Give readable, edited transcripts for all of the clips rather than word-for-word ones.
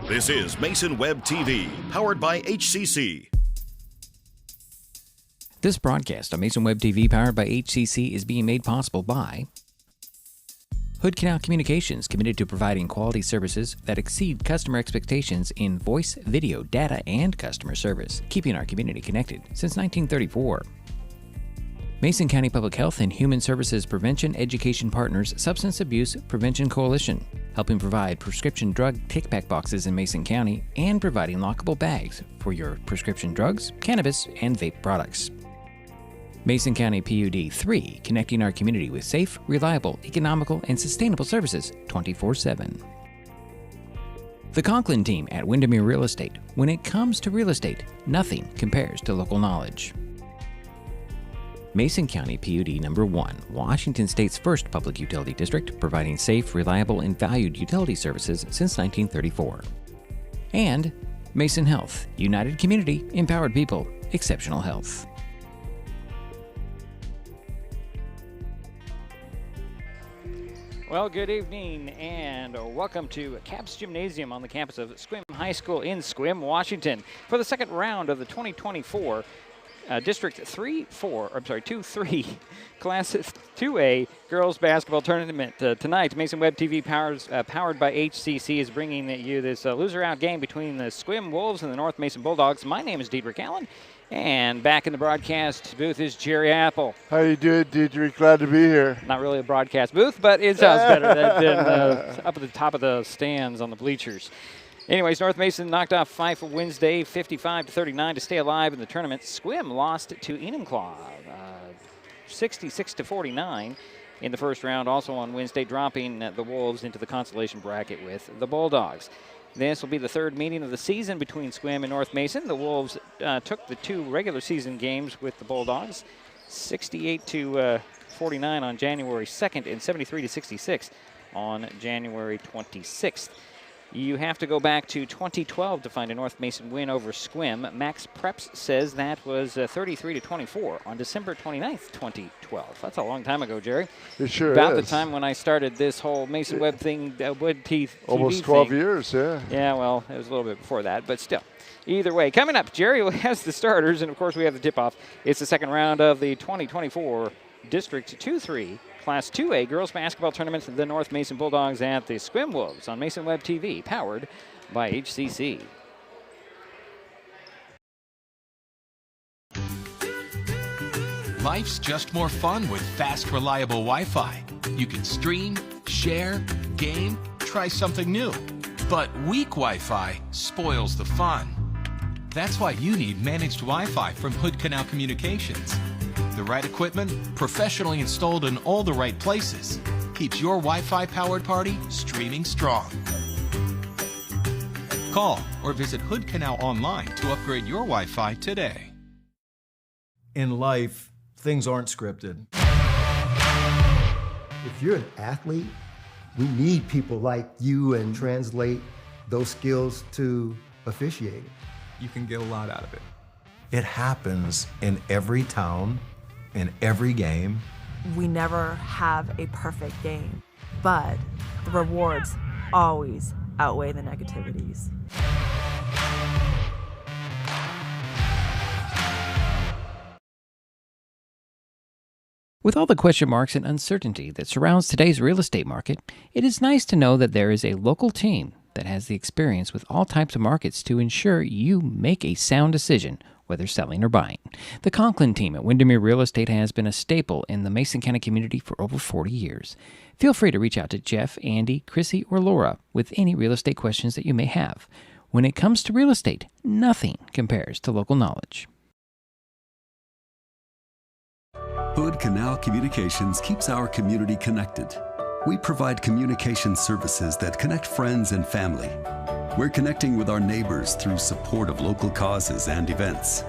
This is Mason Web TV, powered by HCC. This broadcast on Mason Web TV, powered by HCC, is being made possible by Hood Canal Communications, committed to providing quality services that exceed customer expectations in voice, video, data, and customer service, keeping our community connected since 1934. Mason County Public Health and Human Services Prevention Education Partners Substance Abuse Prevention Coalition, helping provide prescription drug take-back boxes in Mason County and providing lockable bags for your prescription drugs, cannabis, and vape products. Mason County PUD 3, connecting our community with safe, reliable, economical, and sustainable services 24/7. The Conklin team at Windermere Real Estate. When it comes to real estate, nothing compares to local knowledge. Mason County PUD number 1, Washington State's first public utility district, providing safe, reliable, and valued utility services since 1934. And Mason Health, united community, empowered people, exceptional health. Well, good evening and welcome to Caps Gymnasium on the campus of Sequim High School in Sequim, Washington, for the second round of the 2024 District 2-3 Class 2A Girls Basketball Tournament. Tonight, Mason Web TV powered by HCC is bringing you this loser-out game between the Sequim Wolves and the North Mason Bulldogs. My name is Diedrich Allen, and back in the broadcast booth is Jerry Apple. How you doing, Diedrich? Glad to be here. Not really a broadcast booth, but it sounds better than up at the top of the stands on the bleachers. Anyways, North Mason knocked off Fife Wednesday 55-39 to stay alive in the tournament. Sequim lost to Enumclaw 66-49 in the first round, also on Wednesday, dropping the Wolves into the consolation bracket with the Bulldogs. This will be the third meeting of the season between Sequim and North Mason. The Wolves took the two regular season games with the Bulldogs, 68-49 on January 2nd and 73-66 on January 26th. You have to go back to 2012 to find a North Mason win over Sequim. Max Preps says that was 33-24 on December 29th, 2012. That's a long time ago, Jerry. It sure About is. the time when I started this whole Mason Web thing, Wood Teeth TV Almost 12 thing. years, yeah. Yeah, well, it was a little bit before that, but still. Either way, coming up, Jerry has the starters, and of course we have the tip-off. It's the second round of the 2024 District 2-3 Class 2A Girls Basketball Tournament, the North Mason Bulldogs at the Sequim Wolves on Mason Web TV, powered by HCC. Life's just more fun with fast, reliable Wi-Fi. You can stream, share, game, try something new. But weak Wi-Fi spoils the fun. That's why you need managed Wi-Fi from Hood Canal Communications. The right equipment, professionally installed in all the right places, keeps your Wi-Fi powered party streaming strong. Call or visit Hood Canal online to upgrade your Wi-Fi today. In life, things aren't scripted. If you're an athlete, we need people like you and translate those skills to officiating. You can get a lot out of it. It happens in every town, in every game. We never have a perfect game, but the rewards always outweigh the negativities. With all the question marks and uncertainty that surrounds today's real estate market, it is nice to know that there is a local team that has the experience with all types of markets to ensure you make a sound decision, whether selling or buying. The Conklin team at Windermere Real Estate has been a staple in the Mason County community for over 40 years. Feel free to reach out to Jeff, Andy, Chrissy, or Laura with any real estate questions that you may have. When it comes to real estate, nothing compares to local knowledge. Hood Canal Communications keeps our community connected. We provide communication services that connect friends and family. We're connecting with our neighbors through support of local causes and events,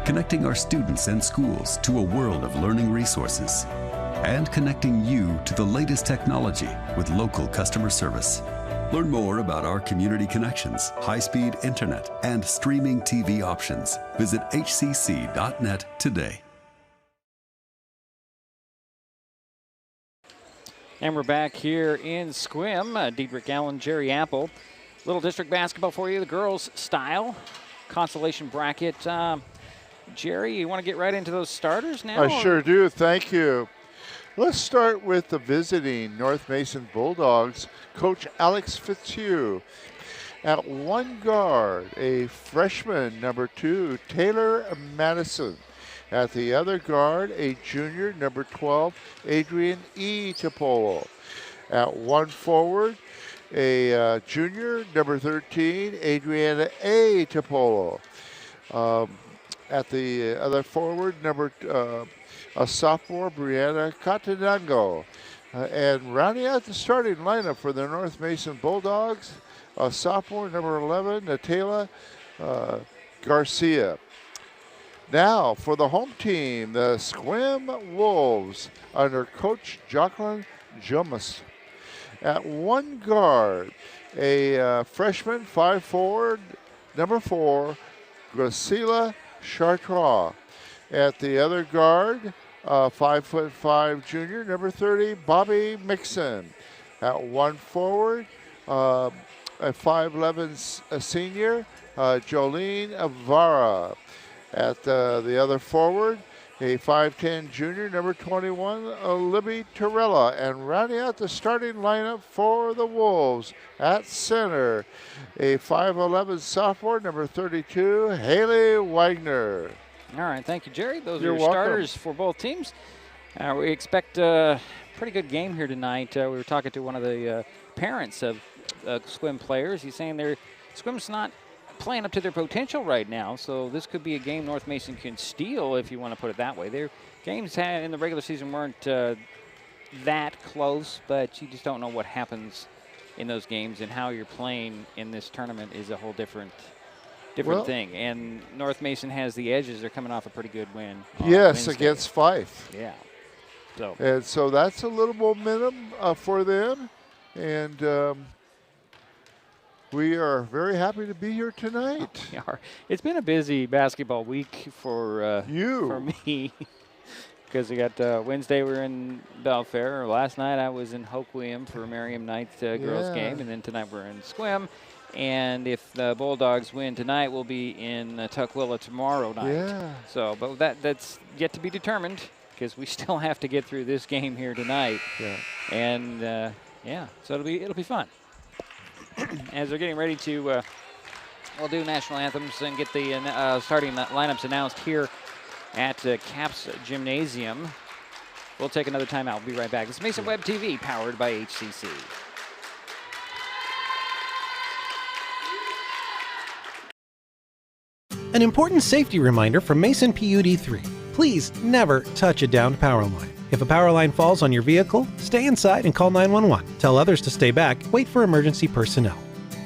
connecting our students and schools to a world of learning resources, and connecting you to the latest technology with local customer service. Learn more about our community connections, high-speed internet, and streaming TV options. Visit hcc.net today. And we're back here in Sequim. Diedrich Allen, Jerry Apple. Little district basketball for you, the girls' style. Consolation bracket. Jerry, you want to get right into those starters now? I sure do. Thank you. Let's start with the visiting North Mason Bulldogs, Coach Alex Fitzhugh. At one guard, a freshman, number 2, Taylor Madison. At the other guard, a junior, number 12, Adrian E. Topolo. At one forward, a junior, number 13, Adriana A. Topolo. At the other forward, a sophomore, Brianna Catanango. And rounding out the starting lineup for the North Mason Bulldogs, a sophomore, number 11, Natalia Garcia. Now for the home team, the Sequim Wolves under Coach Jacqueline Jomas. At one guard, a freshman, 5'4", number 4, Graciela Chartres. At the other guard, 5'5" junior, number 30, Bobby Mixon. At one forward, a 5'11" senior, Jolene Avara. At the other forward, a 5'10" junior, number 21, Libby Torella. And rounding out the starting lineup for the Wolves at center, a 5'11" sophomore, number 32, Haley Wagner. All right, thank you, Jerry. Those You're are your welcome. starters for both teams. We expect a pretty good game here tonight. We were talking to one of the parents of Sequim players. He's saying Sequim's not playing up to their potential right now, so this could be a game North Mason can steal, if you want to put it that way. Their games in the regular season weren't that close, but you just don't know what happens in those games, and how you're playing in this tournament is a whole different thing. And North Mason has the edges. They're coming off a pretty good win. Yes, Wednesday. against Fife. Yeah. And so that's a little momentum for them, and we are very happy to be here tonight. We are. It's been a busy basketball week for me, because we got Wednesday we're in Belfair. Last night I was in Hoquiam for Merriam Knight girls game, and then tonight we're in Sequim. And if the Bulldogs win tonight, we'll be in Tukwila tomorrow night. Yeah. So, but that's yet to be determined, because we still have to get through this game here tonight. Yeah. And so it'll be fun. As they're getting ready to, we'll do national anthems and get the starting lineups announced here at Caps Gymnasium. We'll take another timeout. We'll be right back. It's Mason Web TV, powered by HCC. An important safety reminder from Mason PUD3. Please never touch a downed power line. If a power line falls on your vehicle, stay inside and call 911. Tell others to stay back, wait for emergency personnel.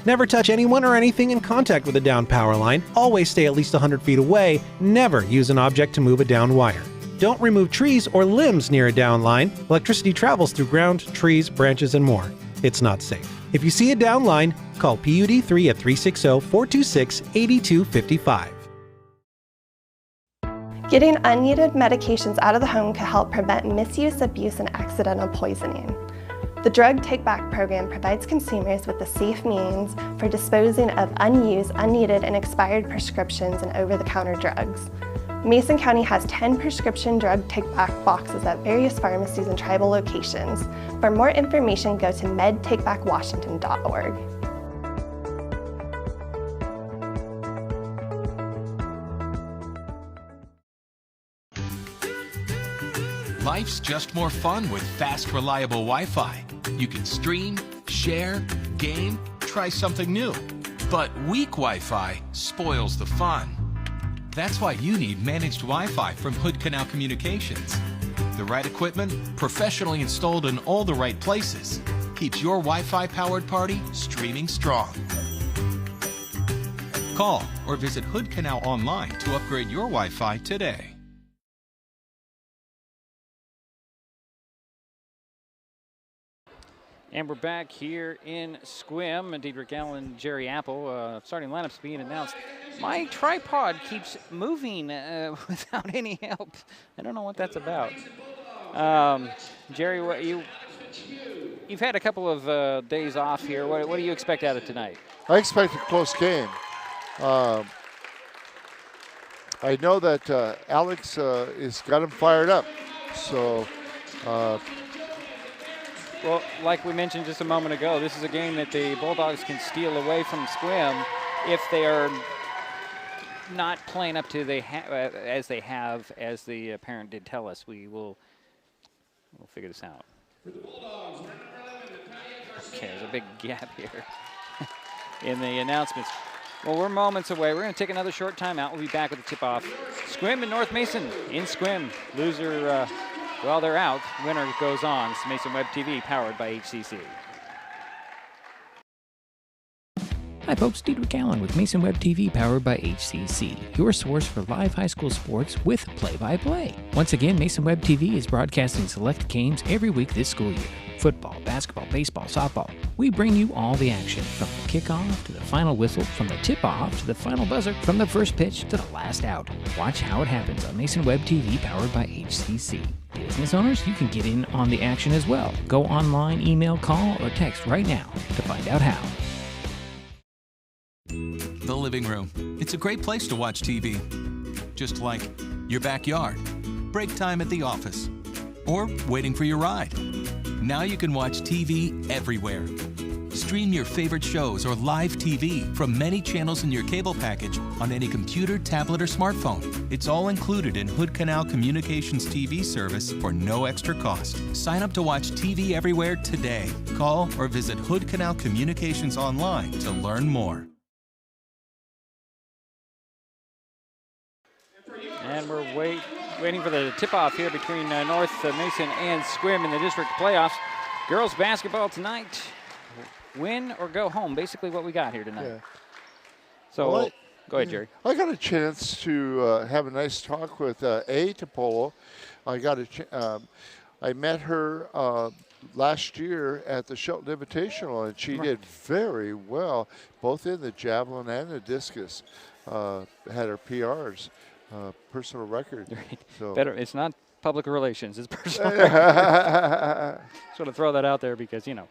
Never touch anyone or anything in contact with a downed power line. Always stay at least 100 feet away. Never use an object to move a downed wire. Don't remove trees or limbs near a downed line. Electricity travels through ground, trees, branches, and more. It's not safe. If you see a downed line, call PUD3 at 360-426-8255. Getting unneeded medications out of the home can help prevent misuse, abuse, and accidental poisoning. The Drug Take Back program provides consumers with a safe means for disposing of unused, unneeded, and expired prescriptions and over-the-counter drugs. Mason County has 10 prescription drug take-back boxes at various pharmacies and tribal locations. For more information, go to medtakebackwashington.org. Life's just more fun with fast, reliable Wi-Fi. You can stream, share, game, try something new. But weak Wi-Fi spoils the fun. That's why you need managed Wi-Fi from Hood Canal Communications. The right equipment, professionally installed in all the right places, keeps your Wi-Fi powered party streaming strong. Call or visit Hood Canal online to upgrade your Wi-Fi today. And we're back here in Sequim. Diedrich Allen, Jerry Apple, starting lineups being announced. My tripod keeps moving without any help. I don't know what that's about. Jerry, you've had a couple of days off here. What do you expect out of tonight? I expect a close game. I know that Alex has got him fired up. So, well, like we mentioned just a moment ago, this is a game that the Bulldogs can steal away from Sequim if they are not playing up to as they have, as the parent did tell us. We'll figure this out. Okay, there's a big gap here in the announcements. Well, we're moments away. We're going to take another short timeout. We'll be back with the tip-off. Sequim and North Mason in Sequim. Loser, well, they're out. Winner goes on. It's Mason Web TV, powered by HCC. Hi folks, Diedrich Allen with Mason Web TV powered by HCC, your source for live high school sports with play-by-play. Once again, Mason Web TV is broadcasting select games every week this school year. Football, basketball, baseball, softball. We bring you all the action, from the kickoff to the final whistle, from the tip-off to the final buzzer, from the first pitch to the last out. Watch how it happens on Mason Web TV powered by HCC. Business owners, you can get in on the action as well. Go online, email, call, or text right now to find out how. The living room. It's a great place to watch TV. Just like your backyard, break time at the office, or waiting for your ride. Now you can watch TV everywhere. Stream your favorite shows or live TV from many channels in your cable package on any computer, tablet, or smartphone. It's all included in Hood Canal Communications TV service for no extra cost. Sign up to watch TV everywhere today. Call or visit Hood Canal Communications online to learn more. And we're waiting for the tip-off here between North Mason and Sequim in the district playoffs. Girls basketball tonight, win or go home, basically what we got here tonight. Yeah. So, well, go ahead, Jerry. I got a chance to have a nice talk with A. Topolo. I met her last year at the Shelton Invitational, and she did very well, both in the javelin and the discus. Had her PRs. Personal record. Right. So. Better. It's not public relations. It's personal. Just want to throw that out there because, you know.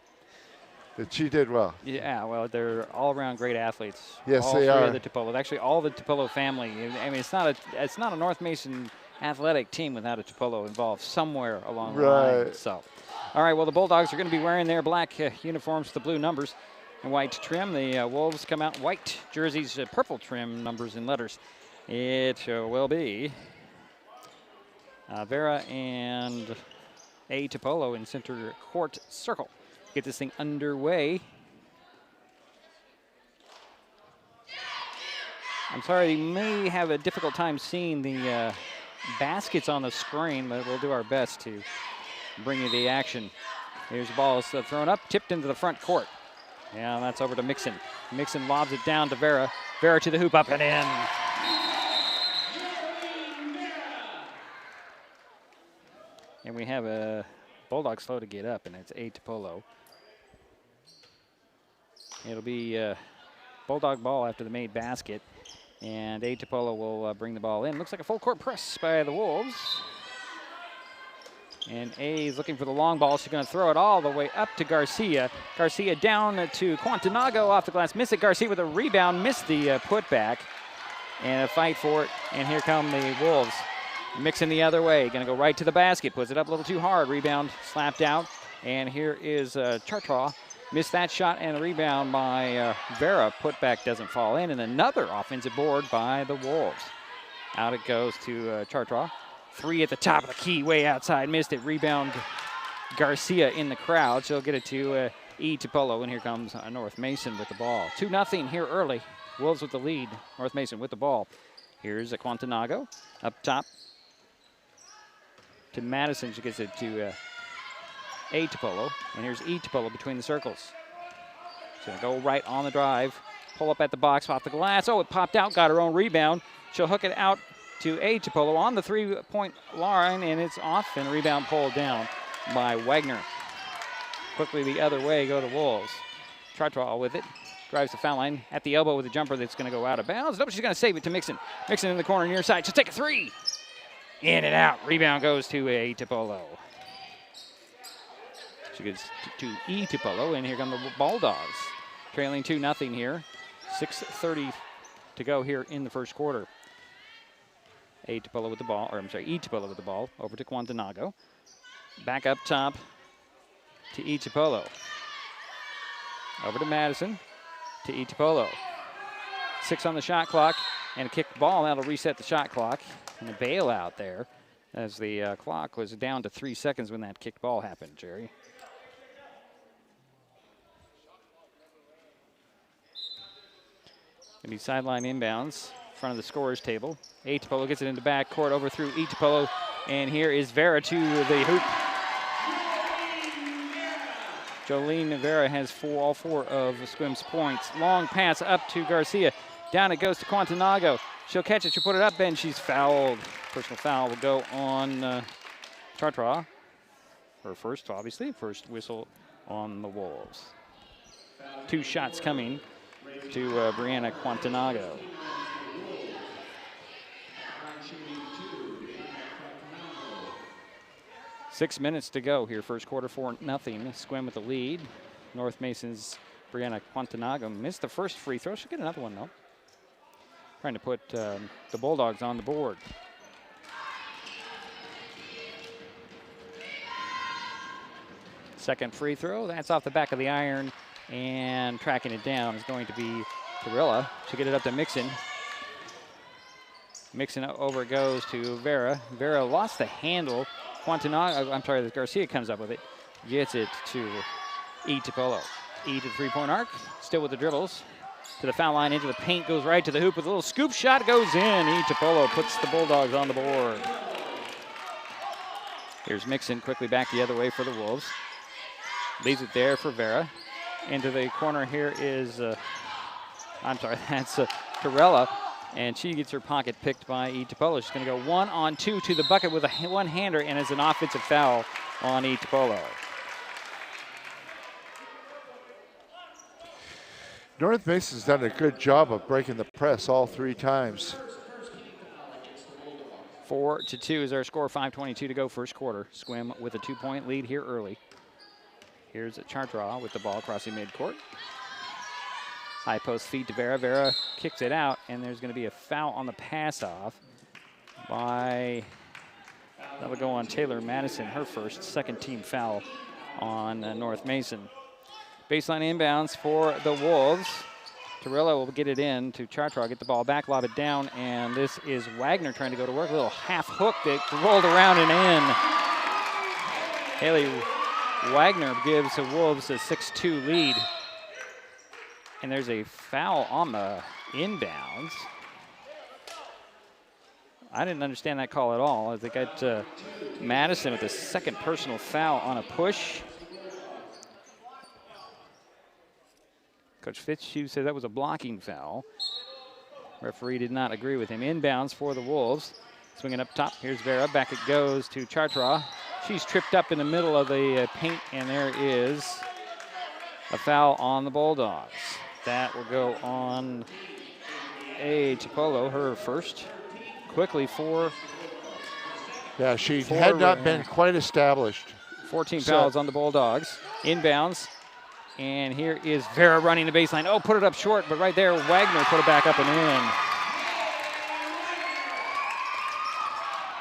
But she did well. Yeah, well, they're all-around great athletes. Yes, all they three are. Of the Topolo. Actually, all the Topolo family. I mean, it's not a North Mason athletic team without a Topolo involved somewhere along the line. So, all right. Well, the Bulldogs are going to be wearing their black uniforms with the blue numbers and white trim. The Wolves come out in white jerseys, purple trim numbers and letters. It will be Vera and A. Topolo in center court circle. Get this thing underway. I'm sorry, you may have a difficult time seeing the baskets on the screen, but we'll do our best to bring you the action. Here's the ball thrown up, tipped into the front court. Yeah, that's over to Mixon. Mixon lobs it down to Vera. Vera to the hoop, up and in. And we have a Bulldog slow to get up, and it's A. Topolo. It'll be Bulldog ball after the made basket, and A. Topolo will bring the ball in. Looks like a full court press by the Wolves. And A is looking for the long ball. She's going to throw it all the way up to Garcia. Garcia down to Quantanago off the glass. Miss it. Garcia with a rebound. Missed the putback. And a fight for it. And here come the Wolves. Mixing the other way. Going to go right to the basket. Puts it up a little too hard. Rebound slapped out. And here is Chartraw. Missed that shot and a rebound by Vera. Putback doesn't fall in. And another offensive board by the Wolves. Out it goes to Chartraw. Three at the top of the key, way outside. Missed it. Rebound Garcia in the crowd. She'll get it to E. Topolo. And here comes North Mason with the ball. 2-0 here early. Wolves with the lead. North Mason with the ball. Here's a Quantanago up top to Madison. She gets it to A. Topolo. And here's E. Topolo between the circles. She's going to go right on the drive. Pull up at the box off the glass. Oh, it popped out. Got her own rebound. She'll hook it out to A. Topolo on the three-point line, and it's off, and rebound pulled down by Wagner. Quickly the other way go the Wolves. Chartraw with it. Drives the foul line at the elbow with a jumper that's going to go out of bounds. Nope, she's going to save it to Mixon. Mixon in the corner near side. She'll take a three. In and out. Rebound goes to A. Topolo. She gets to E. Tupelo, and here come the Bulldogs. Trailing 2-0 here. 6:30 to go here in the first quarter. E. Tupelo with the ball, over to Quantanago. Back up top to E. Tupelo. Over to Madison, to E. Tupelo. 6 on the shot clock, and a kicked ball. That'll reset the shot clock. And a bailout there, as the clock was down to 3 seconds when that kicked ball happened, Jerry. Gonna be sideline inbounds, front of the scorer's table. E. Tupelo gets it into back court, over through E. Tupelo, and here is Vera to the hoop. Jolene Vera has all four of Sequim's points. Long pass up to Garcia. Down it goes to Quantanago. She'll catch it, she'll put it up, and she's fouled. Personal foul will go on Chartra. Her first, obviously, first whistle on the Wolves. 2 shots coming to Brianna Quantanago. Six minutes to go here, first quarter, 4-0. Sequim with the lead. North Mason's Brianna Quantanago missed the first free throw. She'll get another one, though. Trying to put the Bulldogs on the board. Second free throw, that's off the back of the iron, and tracking it down is going to be Torilla. She'll get it up to Mixon. Mixon over it goes to Vera. Vera lost the handle. Garcia comes up with it. Gets it to E. Tupelo. E to the three-point arc. Still with the dribbles. To the foul line, into the paint, goes right to the hoop with a little scoop shot, goes in. E. Tupelo puts the Bulldogs on the board. Here's Mixon quickly back the other way for the Wolves. Leaves it there for Vera. Into the corner here is, that's Torella. And she gets her pocket picked by E. Tupelo. She's going to go 1-on-2 to the bucket with a one-hander, and it's an offensive foul on E. Tupelo. North Mason's done a good job of breaking the press all 3 times. 4-2 is our score, 5:22 to go first quarter. Sequim with a 2-point lead here early. Here's a Chartra with the ball crossing midcourt. High post feed to Vera. Vera kicks it out, and there's going to be a foul on the pass off that'll go on Taylor Madison, her first, second team foul on North Mason. Baseline inbounds for the Wolves. Torilla will get it in to Chartra, get the ball back, lob it down, and this is Wagner trying to go to work. A little half hook that rolled around and in. Haley Wagner gives the Wolves a 6-2 lead. And there's a foul on the inbounds. I didn't understand that call at all. As they got Madison with the second personal foul on a push. Coach Fitzhugh said that was a blocking foul. Referee did not agree with him. Inbounds for the Wolves. Swinging up top. Here's Vera. Back it goes to Chartra. She's tripped up in the middle of the paint, and there is a foul on the Bulldogs. That will go on E. Tupelo, her first. Quickly for... Yeah, she had not been quite established. 14 fouls on the Bulldogs. Inbounds. And here is Vera running the baseline. Oh, put it up short, but right there, Wagner put it back up and in.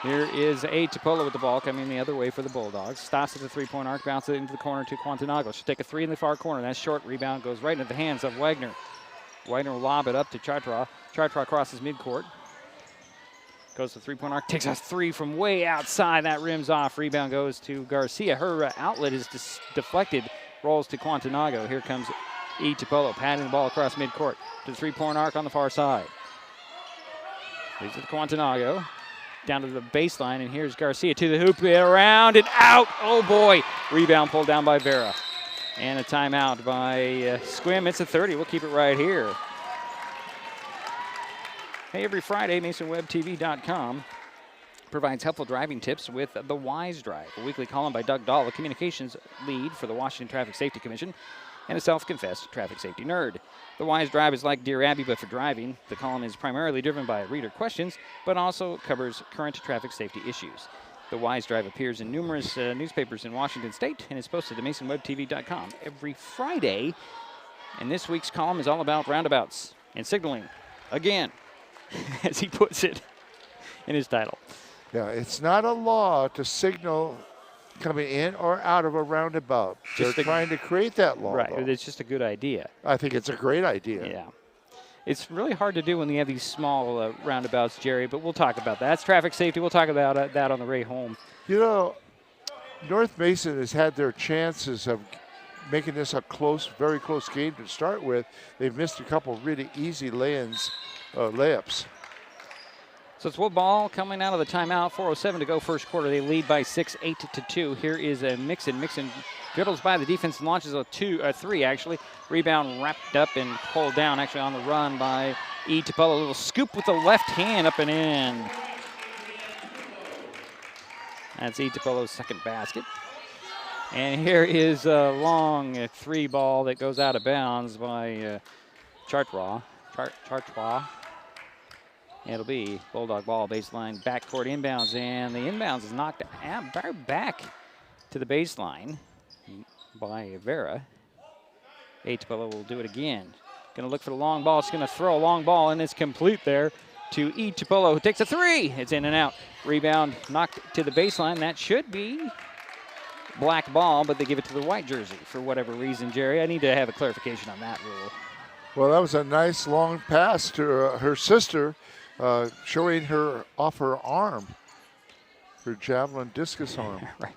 Here is E. Tupelo with the ball coming the other way for the Bulldogs. Stops at the three-point arc, bounces it into the corner to Quantanago. She'll take a 3 in the far corner. That short rebound goes right into the hands of Wagner. Wagner will lob it up to Chartra. Chartra crosses midcourt. Goes to the three-point arc, takes a 3 from way outside. That rims off. Rebound goes to Garcia. Her outlet is deflected. Rolls to Quantanago. Here comes E. Tupelo, patting the ball across midcourt to the three-point arc on the far side. Leaves it to Quantanago. Down to the baseline, and here's Garcia to the hoop, around and out. Oh boy, rebound pulled down by Vera. And a timeout by Sequim. It's a 30, we'll keep it right here. Hey, every Friday, MasonWebTV.com provides helpful driving tips with The Wise Drive, a weekly column by Doug Dahl, a communications lead for the Washington Traffic Safety Commission, and a self-confessed traffic safety nerd. The Wise Drive is like Dear Abby, but for driving. The column is primarily driven by reader questions, but also covers current traffic safety issues. The Wise Drive appears in numerous newspapers in Washington State and is posted to MasonWebTV.com every Friday. And this week's column is all about roundabouts and signaling, again, as he puts it in his title. Yeah, it's not a law to signal coming in or out of a roundabout. They're trying to create that law. Right, though. it's just a good idea. I think it's a great idea. Yeah. It's really hard to do when you have these small roundabouts, Jerry, but we'll talk about that. That's traffic safety. We'll talk about that on the way home. You know, North Mason has had their chances of making this a close, very close game to start with. They've missed a couple really easy layups. So it's ball coming out of the timeout. 4:07 to go first quarter. They lead by 6, 8-2. Here is a Mixon. Mixon dribbles by the defense and launches a three, actually. Rebound wrapped up and pulled down, actually on the run by E. Tupelo. A little scoop with the left hand up and in. That's E. Tupelo's second basket. And here is a long three ball that goes out of bounds by Chartrois. It'll be Bulldog ball, baseline, backcourt inbounds, and the inbounds is knocked back to the baseline by Vera. Tupelo will do it again. Gonna look for the long ball. It's gonna throw a long ball, and it's complete there to E. Tupelo, who takes a three. It's in and out. Rebound knocked to the baseline. That should be black ball, but they give it to the white jersey for whatever reason, Jerry. I need to have a clarification on that rule. Well, that was a nice long pass to her sister, showing her off her arm, her javelin discus arm. Right.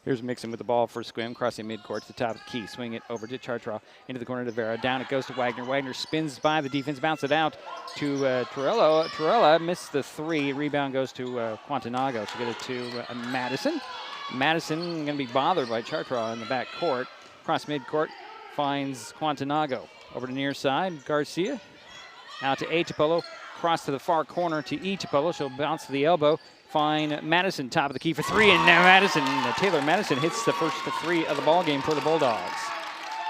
Here's Mixon with the ball for Sequim, crossing midcourt to the top of the key. Swing it over to Chartrois, into the corner to Vera. Down it goes to Wagner. Wagner spins by the defense, bounce it out to Torello. Torella missed the three. Rebound goes to Quantanago. She'll get it to Madison. Madison going to be bothered by Chartrois in the back court. Cross midcourt, finds Quantanago. Over to near side, Garcia. Out to A. Tupelo. Cross to the far corner to E. Tupelo. She'll bounce to the elbow. Find Madison, top of the key for three, and now Taylor Madison hits the first three of the ball game for the Bulldogs.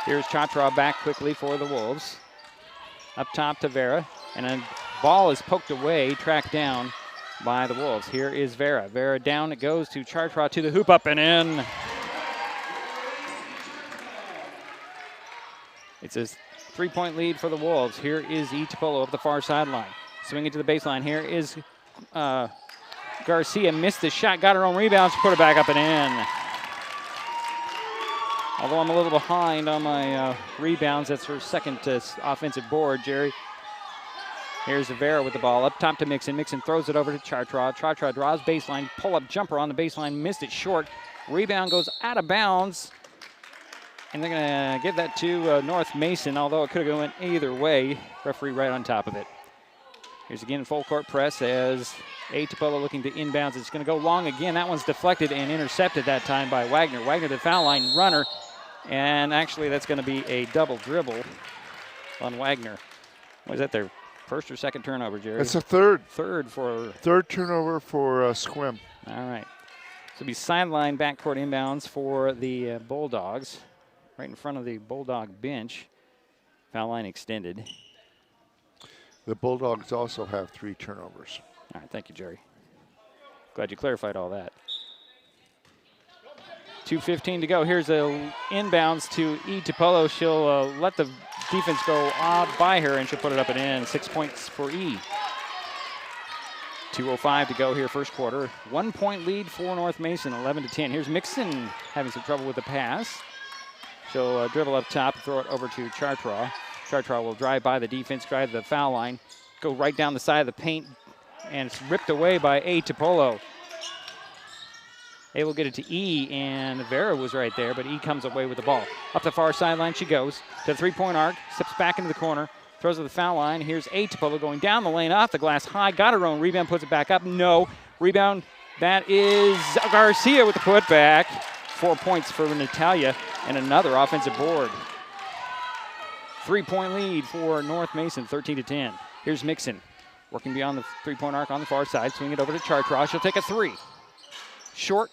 Here's Chartrois back quickly for the Wolves. Up top to Vera, and a ball is poked away, tracked down by the Wolves. Here is Vera. Vera down, it goes to Chartrois to the hoop, up and in. It's a three-point lead for the Wolves. Here is E. Tupelo up the far sideline. Swing it to the baseline. Here is Garcia, missed the shot, got her own rebound, she put it back up and in. Although I'm a little behind on my rebounds, that's her second offensive board, Jerry. Here's Vera with the ball, up top to Mixon. Mixon throws it over to Chartrois. Chartrois draws baseline, pull-up jumper on the baseline, missed it short. Rebound goes out of bounds, and they're going to give that to North Mason, although it could have gone either way. Referee right on top of it. Here's again full court press as A. Tupelo looking to inbounds. It's going to go long again. That one's deflected and intercepted that time by Wagner. Wagner, the foul line runner. And actually, that's going to be a double dribble on Wagner. Was that their first or second turnover, Jerry? It's a third. Third turnover for Sequim. All right. So it'll be sideline backcourt inbounds for the Bulldogs. Right in front of the Bulldog bench. Foul line extended. The Bulldogs also have 3 turnovers. All right, thank you, Jerry. Glad you clarified all that. 2:15 to go. Here's a inbounds to E. Tupelo. She'll let the defense go by her, and she'll put it up and in. 6 points for E. 2:05 to go here, first quarter. 1 point lead for North Mason, 11-10. Here's Mixon having some trouble with the pass. She'll dribble up top, throw it over to Chartrois. Chartrois will drive by the defense, drive the foul line, go right down the side of the paint, and it's ripped away by A. Tupelo. They will get it to E, and Vera was right there, but E comes away with the ball. Up the far sideline she goes to the three-point arc, steps back into the corner, throws to the foul line. Here's A. Tupelo going down the lane, off the glass high, got her own rebound, puts it back up. No. Rebound, that is Garcia with the putback. 4 points for Natalia, and another offensive board. 3 point lead for North Mason, 13-10. Here's Mixon, working beyond the three-point arc on the far side. Swing it over to Chartrois. She'll take a three. Short,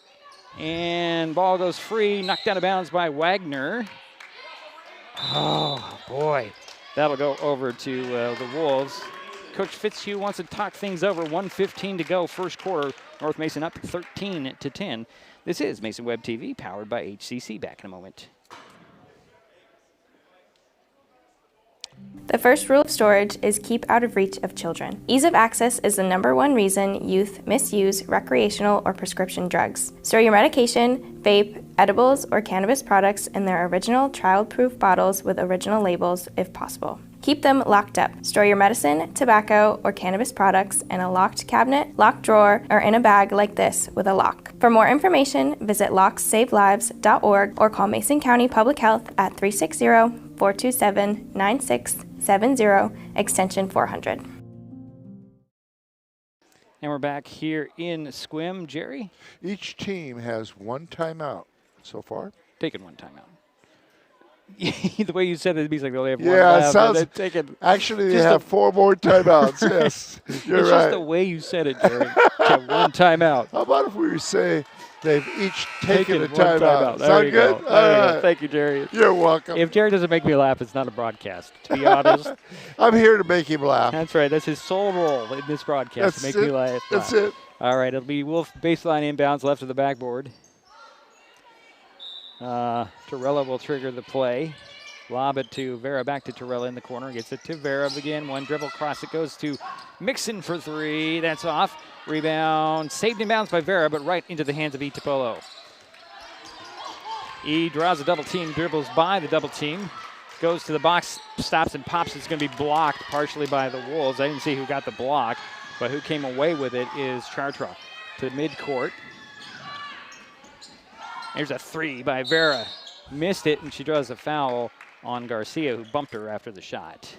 and ball goes free. Knocked out of bounds by Wagner. Oh, boy. That'll go over to the Wolves. Coach Fitzhugh wants to talk things over. 1:15 to go, first quarter. North Mason up 13-10. This is Mason Web TV, powered by HCC. Back in a moment. The first rule of storage is keep out of reach of children. Ease of access is the #1 reason youth misuse recreational or prescription drugs. Store your medication, vape, edibles, or cannabis products in their original child-proof bottles with original labels if possible. Keep them locked up. Store your medicine, tobacco, or cannabis products in a locked cabinet, locked drawer, or in a bag like this with a lock. For more information, visit locksavelives.org or call Mason County Public Health at 360-427-9670, extension 400. And we're back here in Sequim. Jerry? Each team has 1 timeout so far. Taking 1 timeout. The way you said it, it'd be like they only have 1 Yeah, left. it sounds. Actually, they have 4 more timeouts. Yes, you're it's right. just the way you said it, Jerry. To 1 timeout. How about if we say they've each taken a 1 timeout? There Sound you good? go. All There you right. go. Thank you, Jerry. You're welcome. If Jerry doesn't make me laugh, it's not a broadcast, to be honest. I'm here to make him laugh. That's right. That's his sole role in this broadcast, to make me laugh. That's it. All right, it'll be Wolf baseline inbounds left of the backboard. Torella will trigger the play. Lob it to Vera, back to Torella in the corner. Gets it to Vera again. 1 dribble cross. It goes to Mixon for 3. That's off. Rebound. Saved in bounds by Vera, but right into the hands of Itapolo. E draws a double team, dribbles by the double team. Goes to the box, stops and pops. It's going to be blocked partially by the Wolves. I didn't see who got the block, but who came away with it is Chartra to midcourt. Here's a 3 by Vera. Missed it, and she draws a foul on Garcia, who bumped her after the shot.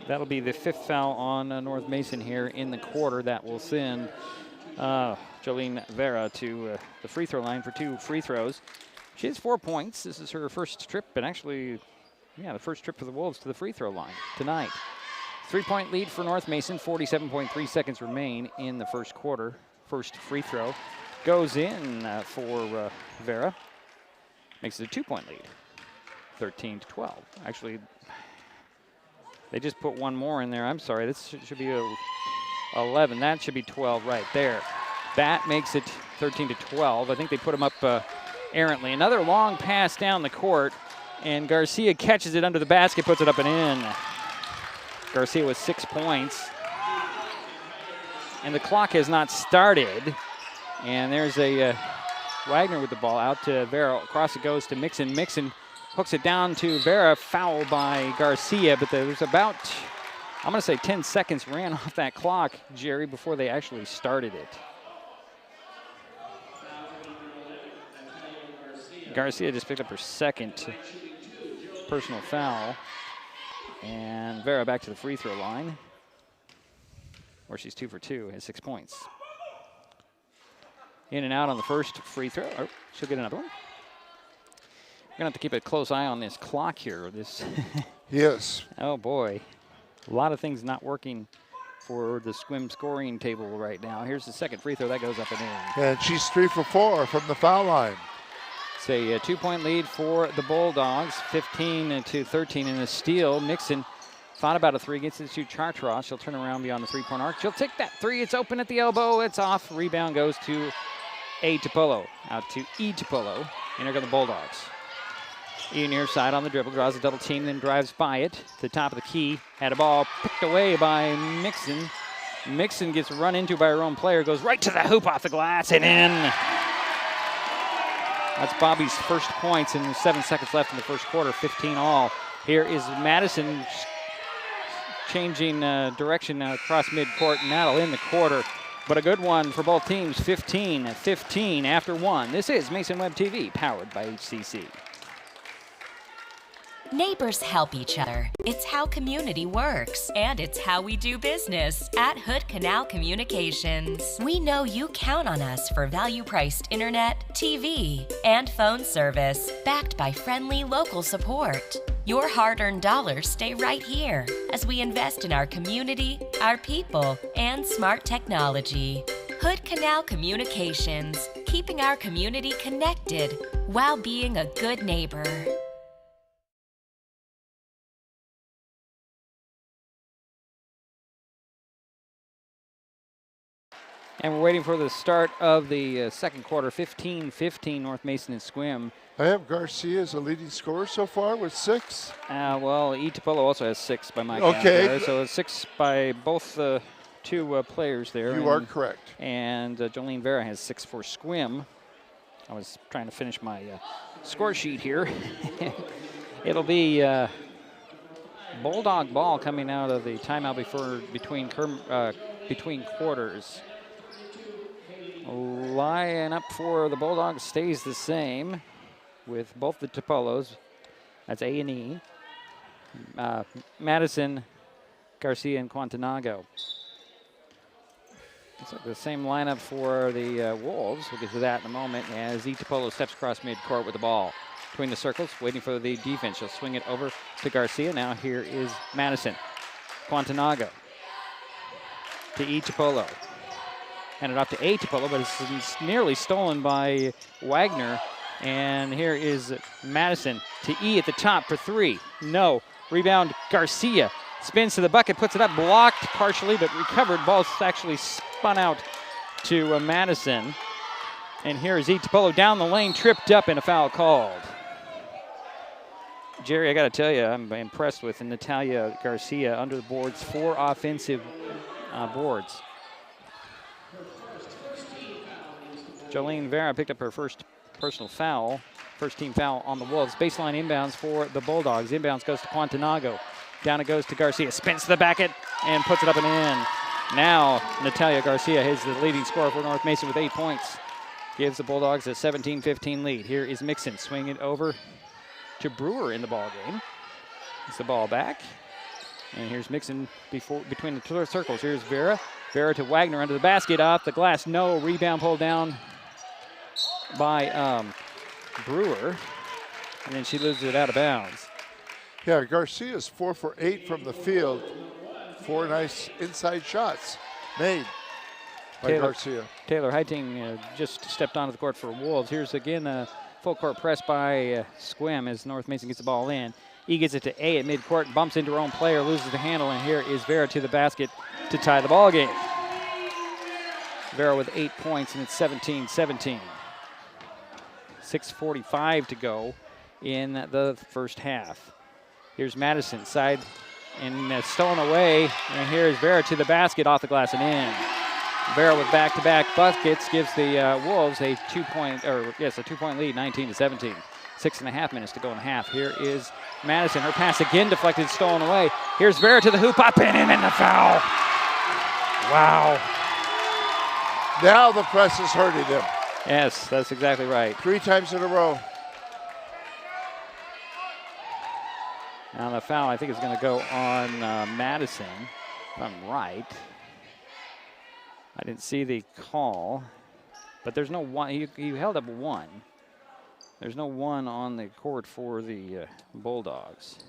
That'll be the 5th foul on North Mason here in the quarter. That will send Jolene Vera to the free throw line for 2 free throws. She has 4 points. This is her first trip, and actually, the first trip for the Wolves to the free throw line tonight. 3-point lead for North Mason. 47.3 seconds remain in the first quarter. First free throw goes in for Vera. Makes it a 2-point lead. 13-12. Actually, they just put 1 more in there. I'm sorry. This should be 11. That should be 12 right there. That makes it 13-12. I think they put them up errantly. Another long pass down the court, and Garcia catches it under the basket, puts it up and in. Garcia with 6 points. And the clock has not started. And there's a Wagner with the ball out to Vera. Across it goes to Mixon. Mixon hooks it down to Vera. Foul by Garcia, but there was about, I'm going to say 10 seconds ran off that clock, Jerry, before they actually started it. Garcia just picked up her 2nd personal foul. And Vera back to the free throw line, where she's 2 for 2, has 6 points. In and out on the first free throw. Oh, she'll get another one. We're going to have to keep a close eye on this clock here. Yes. Oh, boy. A lot of things not working for the Sequim scoring table right now. Here's the second free throw. That goes up and in. And she's 3 for 4 from the foul line. It's a 2-point lead for the Bulldogs, 15-13 in a steal. Mixon thought about a 3, gets it to Chartra. She'll turn around beyond the 3-point arc. She'll take that 3. It's open at the elbow. It's off. Rebound goes to Itapolo. Out to Itapolo. And here go the Bulldogs. E near side on the dribble, draws a double team, then drives by it to the top of the key. Had a ball picked away by Mixon. Mixon gets run into by her own player, goes right to the hoop off the glass and in. That's Bobby's first points in 7 seconds left in the first quarter, 15 all. Here is Madison changing direction across midcourt, and that'll end the quarter. But a good one for both teams, 15-15 after 1. This is Mason Web TV, powered by HCC. Neighbors help each other. It's how community works, and it's how we do business at Hood Canal Communications. We know you count on us for value-priced internet, TV, and phone service, backed by friendly local support. Your hard-earned dollars stay right here as we invest in our community, our people, and smart technology. Hood Canal Communications, keeping our community connected while being a good neighbor. And we're waiting for the start of the second quarter, 15-15 North Mason and Sequim. I have Garcia as a leading scorer so far with 6. Well, E. Tupelo also has 6 by my count there. So 6 by both two players there. You are correct. And Jolene Vera has 6 for Sequim. I was trying to finish my score sheet here. It'll be Bulldog ball coming out of the timeout between quarters. Line up for the Bulldogs stays the same with both the Tupelos. That's A and E. Madison, Garcia, and Quantanago. It's like the same lineup for the Wolves. We'll get to that in a moment as E. Tupelo steps across midcourt with the ball. Between the circles, waiting for the defense. She'll swing it over to Garcia. Now here is Madison. Quantanago to E. Tupelo. Handed off to A. Tupelo, but it's nearly stolen by Wagner. And here is Madison to E at the top for 3. No. Rebound, Garcia. Spins to the bucket, puts it up, blocked partially, but recovered. Ball's actually spun out to Madison. And here is E. Tupelo down the lane, tripped up, and a foul called. Jerry, I got to tell you, I'm impressed with Natalia Garcia under the boards, 4 offensive boards. Jolene Vera picked up her first personal foul, first team foul on the Wolves. Baseline inbounds for the Bulldogs. Inbounds goes to Quantanago. Down it goes to Garcia. Spins to the bucket and puts it up and in. Now Natalia Garcia is the leading scorer for North Mason with 8 points. Gives the Bulldogs a 17-15 lead. Here is Mixon swinging it over to Brewer in the ball game. Gets the ball back. And here's Mixon between the 2 circles. Here's Vera. Vera to Wagner under the basket, off the glass. No. Rebound pulled down by Brewer. And then she loses it out of bounds. Yeah, Garcia's 4 for 8 from the field. 4 nice inside shots made by Garcia. Taylor Heiting just stepped onto the court for Wolves. Here's again a full court press by Sequim as North Mason gets the ball in. E gets it to A at midcourt, bumps into her own player, loses the handle, and here is Vera to the basket to tie the ball game. Vera with 8 points, and it's 17-17. 6:45 to go in the first half. Here's Madison, side, and stolen away, and here's Vera to the basket, off the glass and in. Vera with back-to-back buckets gives the Wolves a 2-point lead, 19-17. 6.5 minutes to go in the half. Here is Madison. Her pass again deflected, stolen away. Here's Vera to the hoop, up and in, and the foul. Wow. Now the press is hurting them. Yes, that's exactly right. 3 times in a row. Now the foul, I think, is going to go on Madison, if I'm right. I didn't see the call, but there's no one. You held up 1. There's no 1 on the court for the Bulldogs.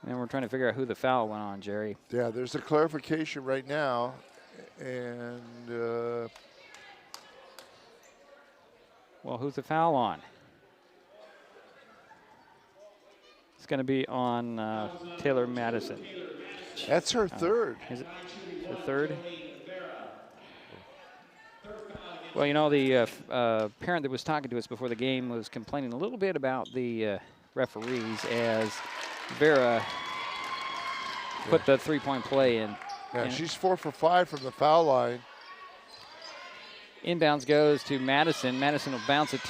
And we're trying to figure out who the foul went on, Jerry. Yeah, there's a clarification right now, and well, who's the foul on? It's going to be on Taylor Madison. That's her 3rd. Is it her 3rd? Well, you know, the parent that was talking to us before the game was complaining a little bit about the referees as Vera put the 3-point play in. Yeah, she's 4 for 5 from the foul line. Inbounds goes to Madison. Madison will bounce it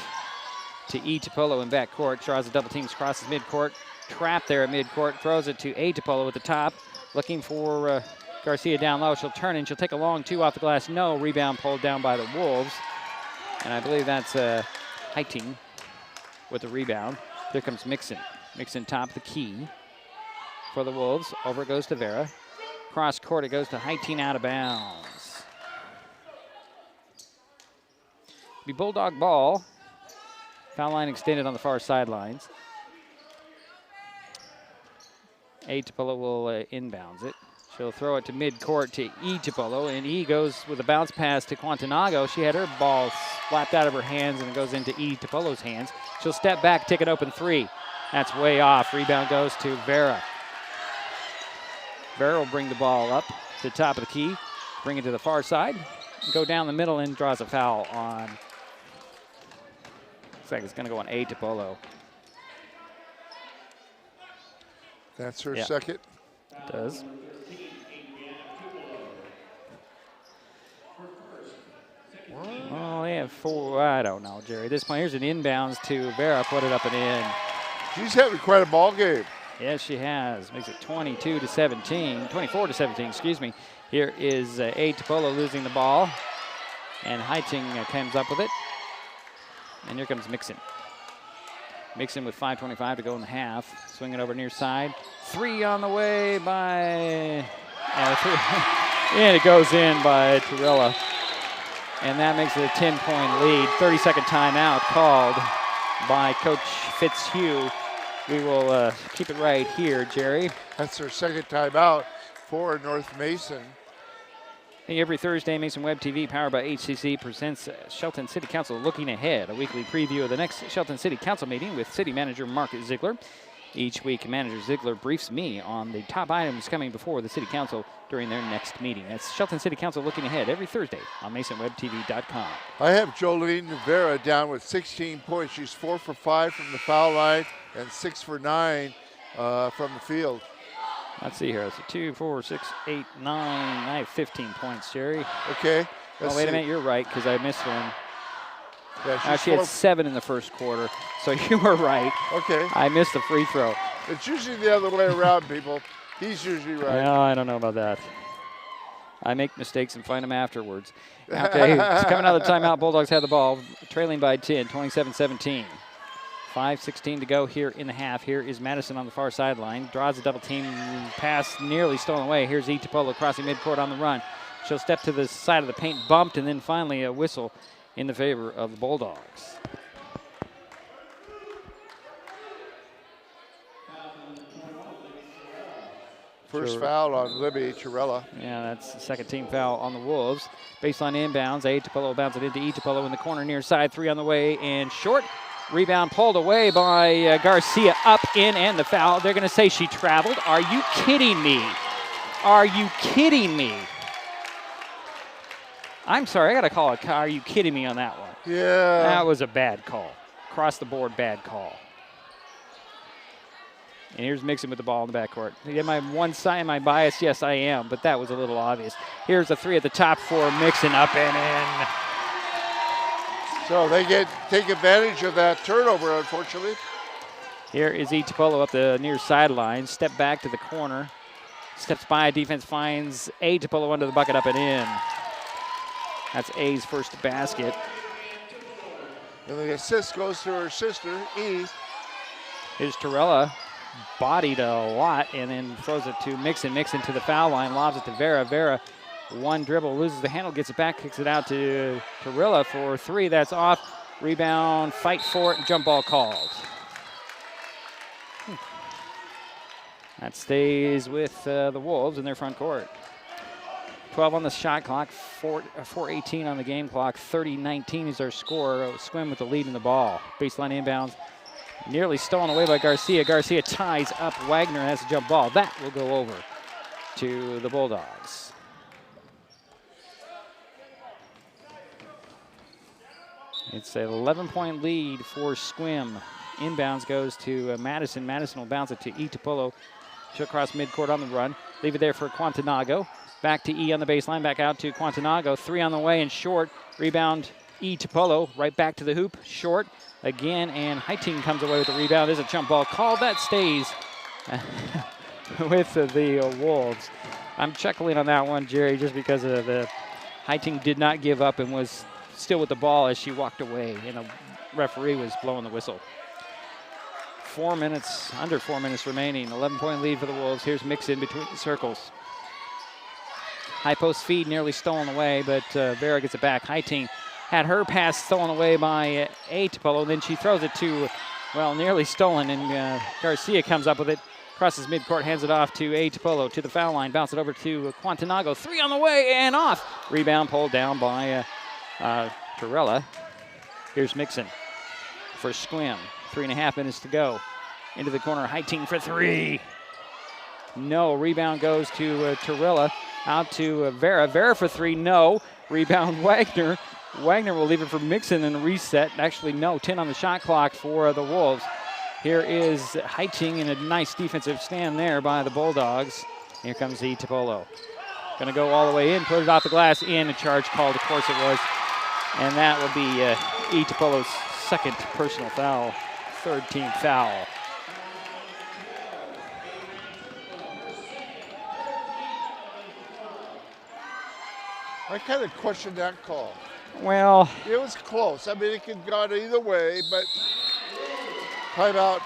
to E. Tupelo in backcourt. Draws the double teams, crosses midcourt. Trapped there at midcourt. Throws it to A. Tupelo at the top. Looking for Garcia down low. She'll turn and she'll take a long 2 off the glass. No. Rebound pulled down by the Wolves. And I believe that's Heiting with the rebound. There comes Mixon. Mixon top the key for the Wolves. Over it goes to Vera. Cross court, it goes to Heiting, out of bounds. Be Bulldog ball. Foul line extended on the far sidelines. A. Tupelo will inbounds it. She'll throw it to midcourt to E. Tupelo, and E goes with a bounce pass to Quantanago. She had her ball slapped out of her hands, and it goes into E. Tupelo's hands. She'll step back, take an open 3. That's way off. Rebound goes to Vera. Vera will bring the ball up to the top of the key, bring it to the far side, go down the middle and draws a foul on. Looks like it's going to go on A to Polo. That's her second. It does. Well, they have 4. I don't know, Jerry. This point, here's an inbounds to Vera. Put it up and in. She's having quite a ball game. Yes, she has. Makes it 22 to 17. 24 to 17, excuse me. Here is A to Polo losing the ball. And Heiting comes up with it. And here comes Mixon. Mixon with 5:25 to go in the half. Swing it over near side. 3 on the way by... and it goes in by Torella. And that makes it a 10-point lead. 30-second timeout called by Coach Fitzhugh. We will keep it right here, Jerry. That's their second timeout for North Mason. Hey, every Thursday, Mason Web TV, powered by HCC, presents Shelton City Council Looking Ahead, a weekly preview of the next Shelton City Council meeting with City Manager Mark Ziegler. Each week, Manager Ziegler briefs me on the top items coming before the City Council during their next meeting. That's Shelton City Council Looking Ahead every Thursday on MasonWebTV.com. I have Jolene Vera down with 16 points. She's 4 for 5 from the foul line and 6 for 9 from the field. Let's see here. So 2, 4, 6, 8, 9. I have 15 points, Jerry. Okay. Oh, wait a minute. You're right, because I missed one. Yeah, she had 7 in the first quarter, so you were right. Okay. I missed the free throw. It's usually the other way around, people. He's usually right. No, I don't know about that. I make mistakes and find them afterwards. Okay, it's coming out of the timeout. Bulldogs have the ball, trailing by 10, 27-17. 5:16 to go here in the half. Here is Madison on the far sideline. Draws a double team pass, nearly stolen away. Here's Itapolo crossing midcourt on the run. She'll step to the side of the paint, bumped, and then finally a whistle in the favor of the Bulldogs. First foul on Libby Torella. Yeah, that's the second team foul on the Wolves. Baseline inbounds. Itapolo bounces it into Itapolo in the corner near side. 3 on the way and short. Rebound pulled away by Garcia, up, in, and the foul. They're going to say she traveled. Are you kidding me? Are you kidding me? I'm sorry, I got to call it. Are you kidding me on that one? Yeah. That was a bad call. Across the board, bad call. And here's Mixon with the ball in the backcourt. Am I one side? Am I biased? Yes, I am, but that was a little obvious. Here's a 3 at the top for Mixon, up and in. So they take advantage of that turnover, unfortunately. Here is Itapolo up the near sideline. Step back to the corner. Steps by, defense finds Itapolo under the bucket, up and in. That's A's first basket. And the assist goes to her sister, E. Here's Torella, bodied a lot, and then throws it to Mixon. Mixon to the foul line, lobs it to Vera. Vera, one dribble, loses the handle, gets it back, kicks it out to Torella for 3. That's off. Rebound, fight for it, and jump ball called. That stays with the Wolves in their front court. 12 on the shot clock, 4:18 on the game clock. 30-19 is our score. Sequim with the lead in the ball. Baseline inbounds, nearly stolen away by Garcia. Garcia ties up Wagner and has a jump ball. That will go over to the Bulldogs. It's an 11-point lead for Sequim. Inbounds goes to Madison. Madison will bounce it to Itapolo. She'll cross midcourt on the run. Leave it there for Quantanago. Back to E on the baseline. Back out to Quantanago. 3 on the way and short. Rebound Itapolo. Right back to the hoop. Short again. And Heiting comes away with the rebound. There's a jump ball called. That stays with the Wolves. I'm chuckling on that one, Jerry, just because of the Heiting did not give up and was still with the ball as she walked away. And the referee was blowing the whistle. 4 minutes, under 4 minutes remaining. 11-point lead for the Wolves. Here's Mixon between the circles. High post feed nearly stolen away, but Vera gets it back. Heiting had her pass stolen away by Itapolo, and then she throws it to, well, nearly stolen, and Garcia comes up with it, crosses midcourt, hands it off to Itapolo to the foul line, bounce it over to Quantanago. 3 on the way and off. Rebound pulled down by Torella. Here's Mixon for Sequim. 3.5 minutes to go. Into the corner, Heiting for 3. No. Rebound goes to Torilla. Out to Vera. Vera for three. No. Rebound Wagner. Wagner will leave it for Mixon and reset. Actually, no. 10 on the shot clock for the Wolves. Here is Heiting in a nice defensive stand there by the Bulldogs. Here comes E. Topolo. Going to go all the way in, put it off the glass, in. A charge called, of course it was. And that will be E. Topolo's second personal foul, third team foul. I kind of questioned that call. Well, it was close. I mean, it could have gone either way, but timeout,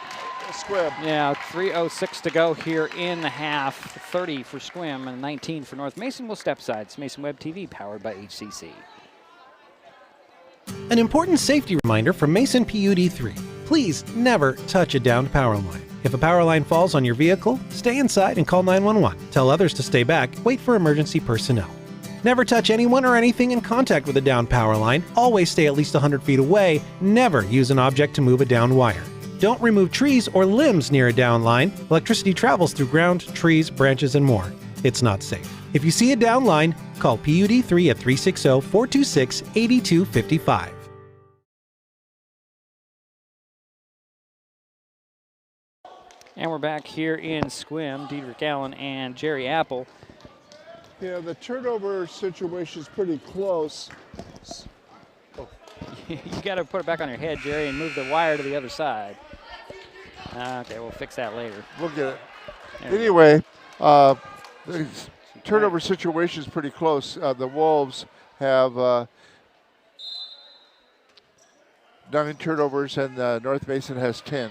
Sequim. Yeah, 3:06 to go here in the half. 30 for Sequim and 19 for North Mason. Will step sides. Mason Web TV, powered by HCC. An important safety reminder from Mason PUD3. Please never touch a downed power line. If a power line falls on your vehicle, stay inside and call 911. Tell others to stay back. Wait for emergency personnel. Never touch anyone or anything in contact with a downed power line. Always stay at least 100 feet away. Never use an object to move a downed wire. Don't remove trees or limbs near a downed line. Electricity travels through ground, trees, branches, and more. It's not safe. If you see a downed line, call PUD3 at 360-426-8255. And we're back here in Sequim. Diedrich Allen and Jerry Apple. Yeah, the turnover situation is pretty close. Oh. You got to put it back on your head, Jerry, and move the wire to the other side. Okay, we'll fix that later. We'll get it. Anyway, the turnover situation is pretty close. The Wolves have 9 turnovers, and North Mason has 10.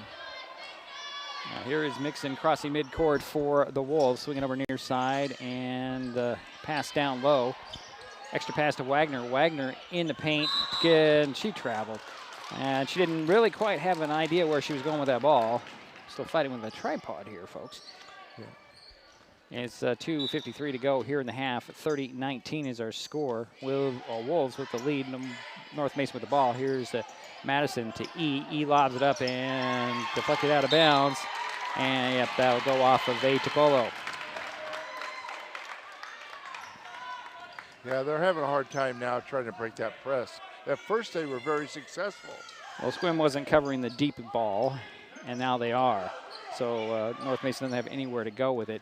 Now here is Mixon crossing midcourt for the Wolves, swinging over near side and pass down low. Extra pass to Wagner. Wagner in the paint. Again, she traveled. And she didn't really quite have an idea where she was going with that ball. Still fighting with a tripod here, folks. Yeah. It's 2:53 to go here in the half. 30-19 is our score. Wolves with the lead. North Mason with the ball. Here's Madison to E. E lobs it up and deflected out of bounds. And, yep, that'll go off of A. Topolo. Yeah, they're having a hard time now trying to break that press. At first, they were very successful. Well, Sequim wasn't covering the deep ball, and now they are. So North Mason doesn't have anywhere to go with it.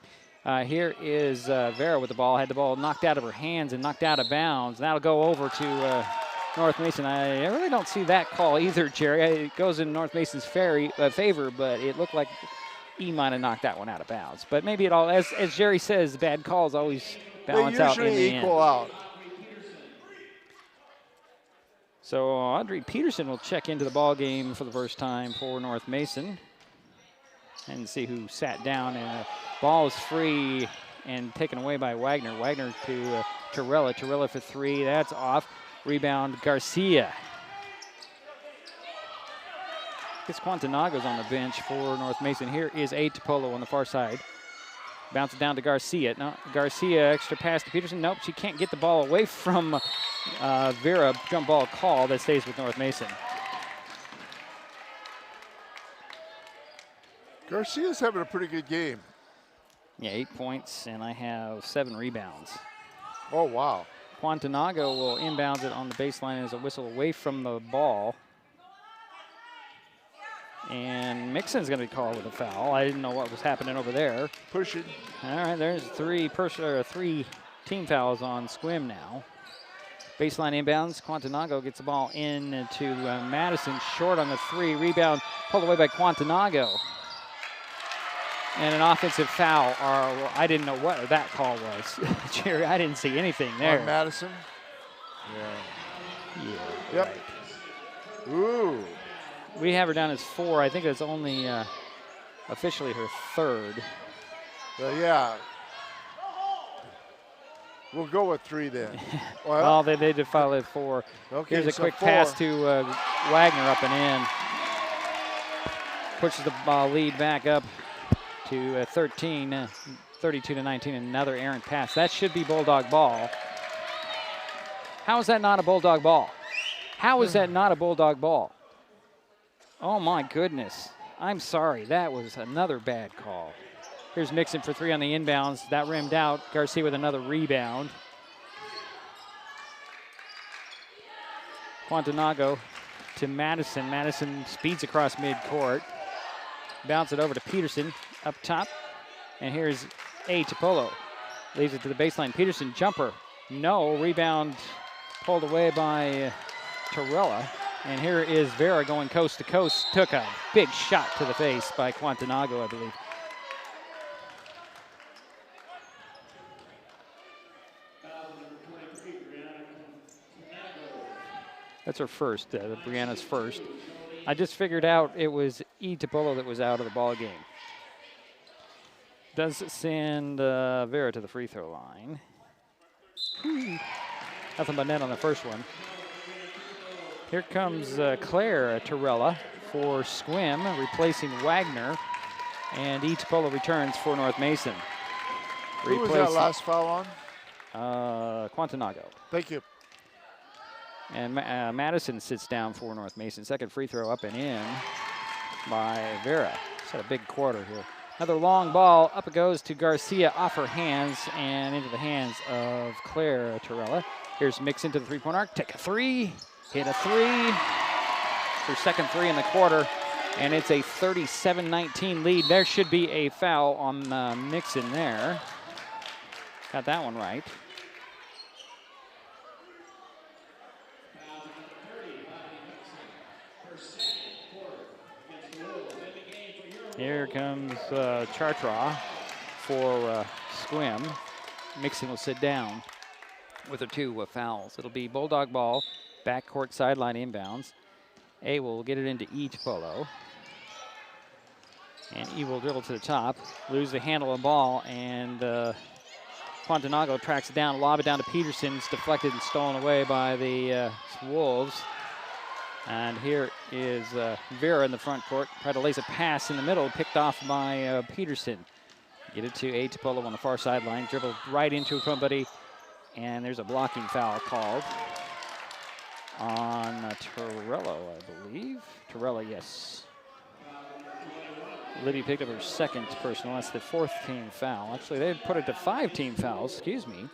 Here is Vera with the ball. Had the ball knocked out of her hands and knocked out of bounds. That'll go over to North Mason. I really don't see that call either, Jerry. It goes in North Mason's favor, but it looked like E might have knocked that one out of bounds. But maybe it all, as Jerry says, bad calls always balance out in the end. They usually equal out. So Audrey Peterson will check into the ball game for the first time for North Mason. And see who sat down. And the ball is free and taken away by Wagner. Wagner to Torilla. Torilla for three. That's off. Rebound Garcia. Gets Quantanagos on the bench for North Mason. Here is A. Topolo on the far side. Bounces down to Garcia. No, Garcia, extra pass to Peterson. Nope, she can't get the ball away from Vera. Jump ball call that stays with North Mason. Garcia's having a pretty good game. Yeah, 8 points, and I have 7 rebounds. Oh, wow. Quantanago will inbounds it on the baseline as a whistle away from the ball. And Mixon's going to be called with a foul. I didn't know what was happening over there. Pushing. All right, there's 3 team fouls on Sequim now. Baseline inbounds. Quantanago gets the ball in to Madison. Short on the 3. Rebound pulled away by Quantanago. And an offensive foul. Or I didn't know what that call was. Jerry, I didn't see anything there. On Madison? Yeah. Yep. Right. Ooh. We have her down as 4. I think it's only officially her 3rd. Yeah. We'll go with 3 then. Well, they did file it 4. Okay, here's a so quick 4. pass to Wagner up and in. Pushes the ball lead back up to 13, 32-19. Another errant pass. That should be Bulldog ball. How is that not a Bulldog ball? How is that not a Bulldog ball? Oh, my goodness. I'm sorry. That was another bad call. Here's Mixon for 3 on the inbounds. That rimmed out. Garcia with another rebound. Quantanago to Madison. Madison speeds across midcourt. Bounce it over to Peterson up top. And here's Tupolo. Leaves it to the baseline. Peterson jumper. No. Rebound pulled away by Torella. And here is Vera going coast to coast. Took a big shot to the face by Quantanago, I believe. That's her first, Brianna's first. I just figured out it was Tupolo that was out of the ball game. Does send Vera to the free throw line. Nothing but net on the first one. Here comes Claire Torella for Sequim, replacing Wagner. And Tupolo returns for North Mason. Who was that last foul on? Quantanago. Thank you. And Madison sits down for North Mason. Second free throw up and in by Vera. She's had a big quarter here. Another long ball. Up it goes to Garcia off her hands and into the hands of Claire Torella. Here's Mixon to the three-point arc. Take a three. Hit a three. Her second three in the quarter. And it's a 37-19 lead. There should be a foul on Mixon there. Got that one right. Here comes Chartra for Sequim. Mixon will sit down with her 2 fouls. It'll be Bulldog ball, backcourt sideline inbounds. A will get it into Tupolo. And E will dribble to the top, lose the handle of the ball, and Quantanago tracks it down, lob it down to Peterson. It's deflected and stolen away by the Wolves. And here is Vera in the front court. Tried to lace a pass in the middle, picked off by Peterson. Get it to Tupolo on the far sideline. Dribbled right into somebody. And there's a blocking foul called on Torello, I believe. Torella, yes. Libby picked up her second personal. That's the 4th team foul. Actually, they put it to 5 team fouls, excuse me.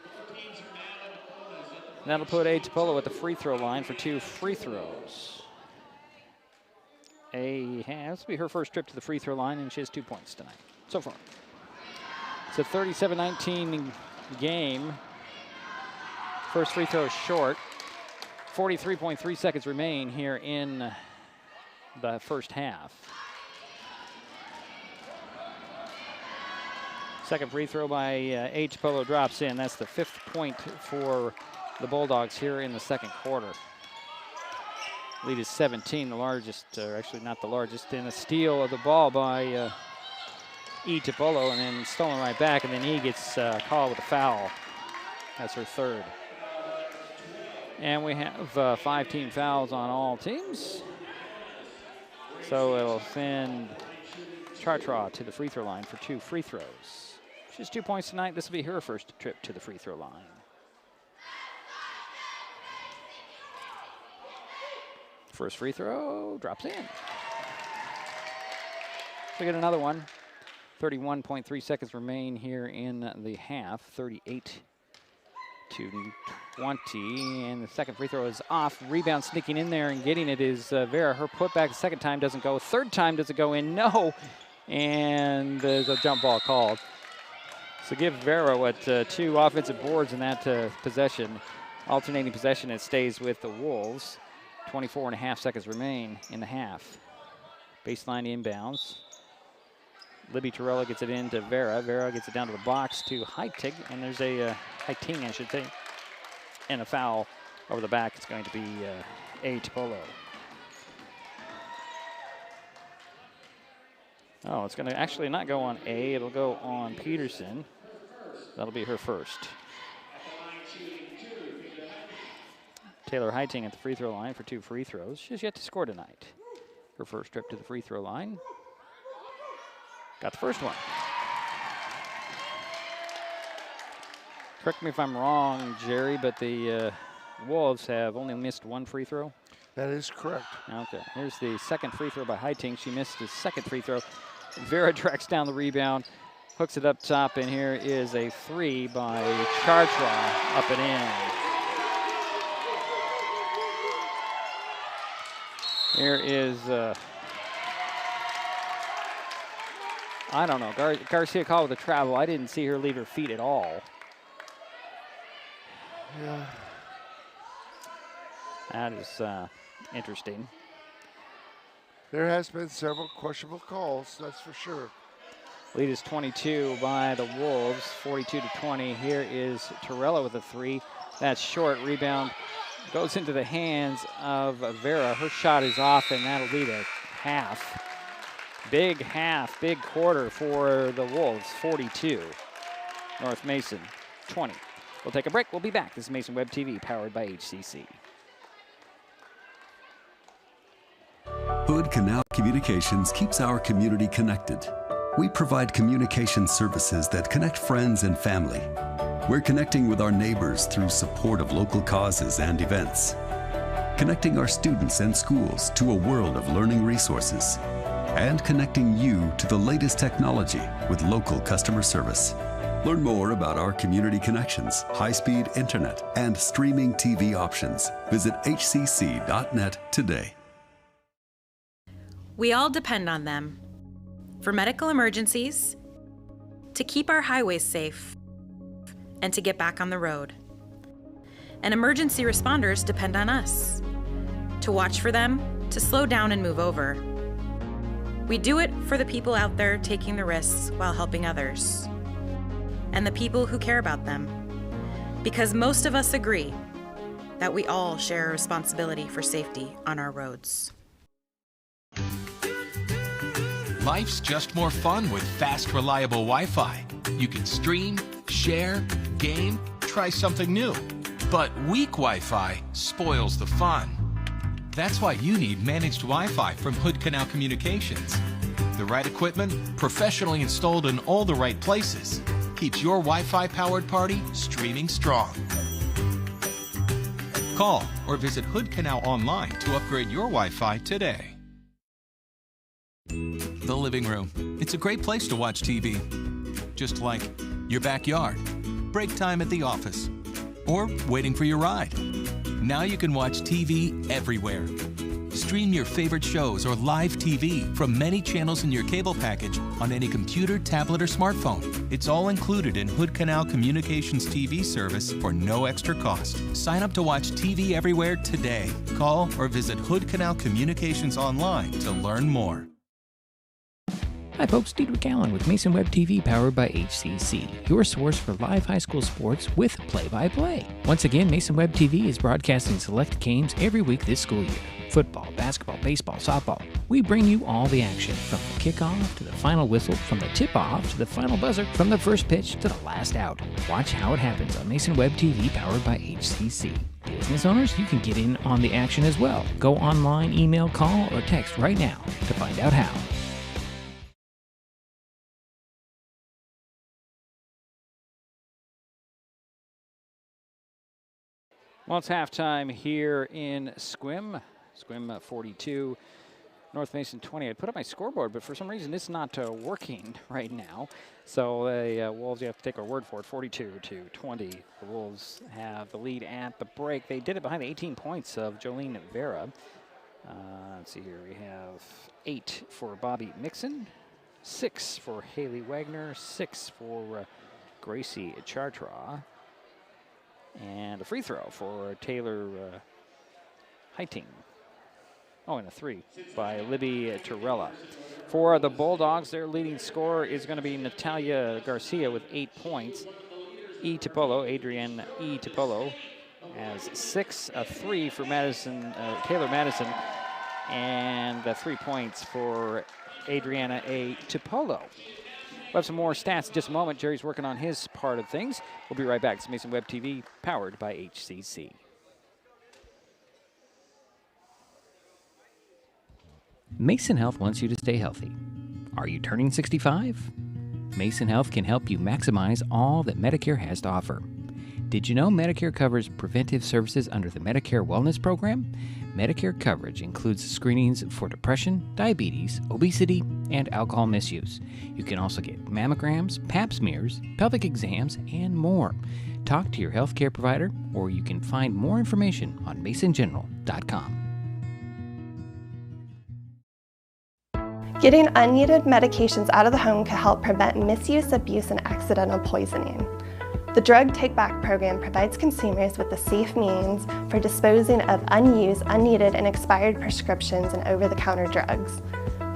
That'll put Tupolo at the free throw line for 2 free throws. This will be her first trip to the free throw line, and she has 2 points tonight so far. It's a 37-19 game. First free throw is short. 43.3 seconds remain here in the first half. Second free throw by Tupolo drops in. That's the 5th point for the Bulldogs here in the second quarter. Lead is 17, the largest, or actually not the largest, in a steal of the ball by Tupolo, and then stolen right back, and then he gets called with a foul. That's her 3rd. And we have 5 team fouls on all teams. So it'll send Chartra to the free throw line for 2 free throws. She has 2 points tonight. This will be her first trip to the free throw line. First free throw drops in. We get another one. 31.3 seconds remain here in the half. 38 to 20. And the second free throw is off. Rebound sneaking in there and getting it is Vera. Her putback the second time doesn't go. Third time does it go in? No. And there's a jump ball called. So give Vera 2 offensive boards in that possession. Alternating possession, it stays with the Wolves. 24.5 seconds remain in the half. Baseline inbounds. Libby Torella gets it into Vera. Vera gets it down to the box to Heiting, and there's a Heiting, I should say, and a foul over the back. It's going to be Tupolo. Oh, it's going to actually not go on A. It'll go on Peterson. That'll be her first. Taylor Heiting at the free throw line for 2 free throws. She's yet to score tonight. Her first trip to the free throw line. Got the first one. Correct me if I'm wrong, Jerry, but the Wolves have only missed 1 free throw. That is correct. Okay, here's the second free throw by Heiting. She missed the second free throw. Vera tracks down the rebound, Hooks it up top, and here is a three by Chartra, up and in. Here is, I don't know, Garcia caught with a travel. I didn't see her leave her feet at all. Yeah. That is interesting. There has been several questionable calls, that's for sure. Lead is 22 by the Wolves, 42-20. Here is Torella with a three. That's short. Rebound goes into the hands of Vera. Her shot is off, and that'll be the half. Big quarter for the Wolves, 42. North Mason, 20. We'll take a break. We'll be back. This is Mason Web TV, powered by HCC. Hood Canal Communications keeps our community connected. We provide communication services that connect friends and family. We're connecting with our neighbors through support of local causes and events. Connecting our students and schools to a world of learning resources. And connecting you to the latest technology with local customer service. Learn more about our community connections, high-speed internet, and streaming TV options. Visit hcc.net today. We all depend on them for medical emergencies, to keep our highways safe, and to get back on the road. And emergency responders depend on us to watch for them, to slow down and move over. We do it for the people out there taking the risks while helping others, and the people who care about them, because most of us agree that we all share a responsibility for safety on our roads. Life's just more fun with fast, reliable Wi-Fi. You can stream, share, game, try something new. But weak Wi-Fi spoils the fun. That's why you need managed Wi-Fi from Hood Canal Communications. The right equipment, professionally installed in all the right places, keeps your Wi-Fi powered party streaming strong. Call or visit Hood Canal online to upgrade your Wi-Fi today. The living room. It's a great place to watch TV. Just like your backyard, break time at the office, or waiting for your ride. Now you can watch TV everywhere. Stream your favorite shows or live TV from many channels in your cable package on any computer, tablet, or smartphone. It's all included in Hood Canal Communications TV service for no extra cost. Sign up to watch TV everywhere today. Call or visit Hood Canal Communications online to learn more. Hi folks, Diedrich Allen with Mason Web TV, powered by HCC, your source for live high school sports with play-by-play. Once again, Mason Web TV is broadcasting select games every week this school year. Football, basketball, baseball, softball. We bring you all the action, from the kickoff to the final whistle, from the tip-off to the final buzzer, from the first pitch to the last out. Watch how it happens on Mason Web TV, powered by HCC. Business owners, you can get in on the action as well. Go online, email, call, or text right now to find out how. Well, it's halftime here in Sequim. Sequim 42, North Mason 20. I put up my scoreboard, but for some reason it's not working right now. So the Wolves, you have to take our word for it, 42-20. The Wolves have the lead at the break. They did it behind the 18 points of Jolene Vera. Let's see here. We have 8 for Bobby Mixon, 6 for Haley Wagner, 6 for Gracie Chartra, and a free throw for Taylor Heiting. Oh, and a 3 by Libby Torella. For the Bulldogs, their leading scorer is going to be Natalia Garcia with 8 points. Adrienne E. Tipolo has 6, a 3 for Taylor Madison, and 3 points for Adriana A. Tipolo. We'll have some more stats in just a moment. Jerry's working on his part of things. We'll be right back. It's Mason Web TV, powered by HCC. Mason Health wants you to stay healthy. Are you turning 65? Mason Health can help you maximize all that Medicare has to offer. Did you know Medicare covers preventive services under the Medicare Wellness Program? Medicare coverage includes screenings for depression, diabetes, obesity, and alcohol misuse. You can also get mammograms, pap smears, pelvic exams, and more. Talk to your healthcare provider, or you can find more information on masongeneral.com. Getting unneeded medications out of the home can help prevent misuse, abuse, and accidental poisoning. The Drug Take Back program provides consumers with a safe means for disposing of unused, unneeded, and expired prescriptions and over-the-counter drugs.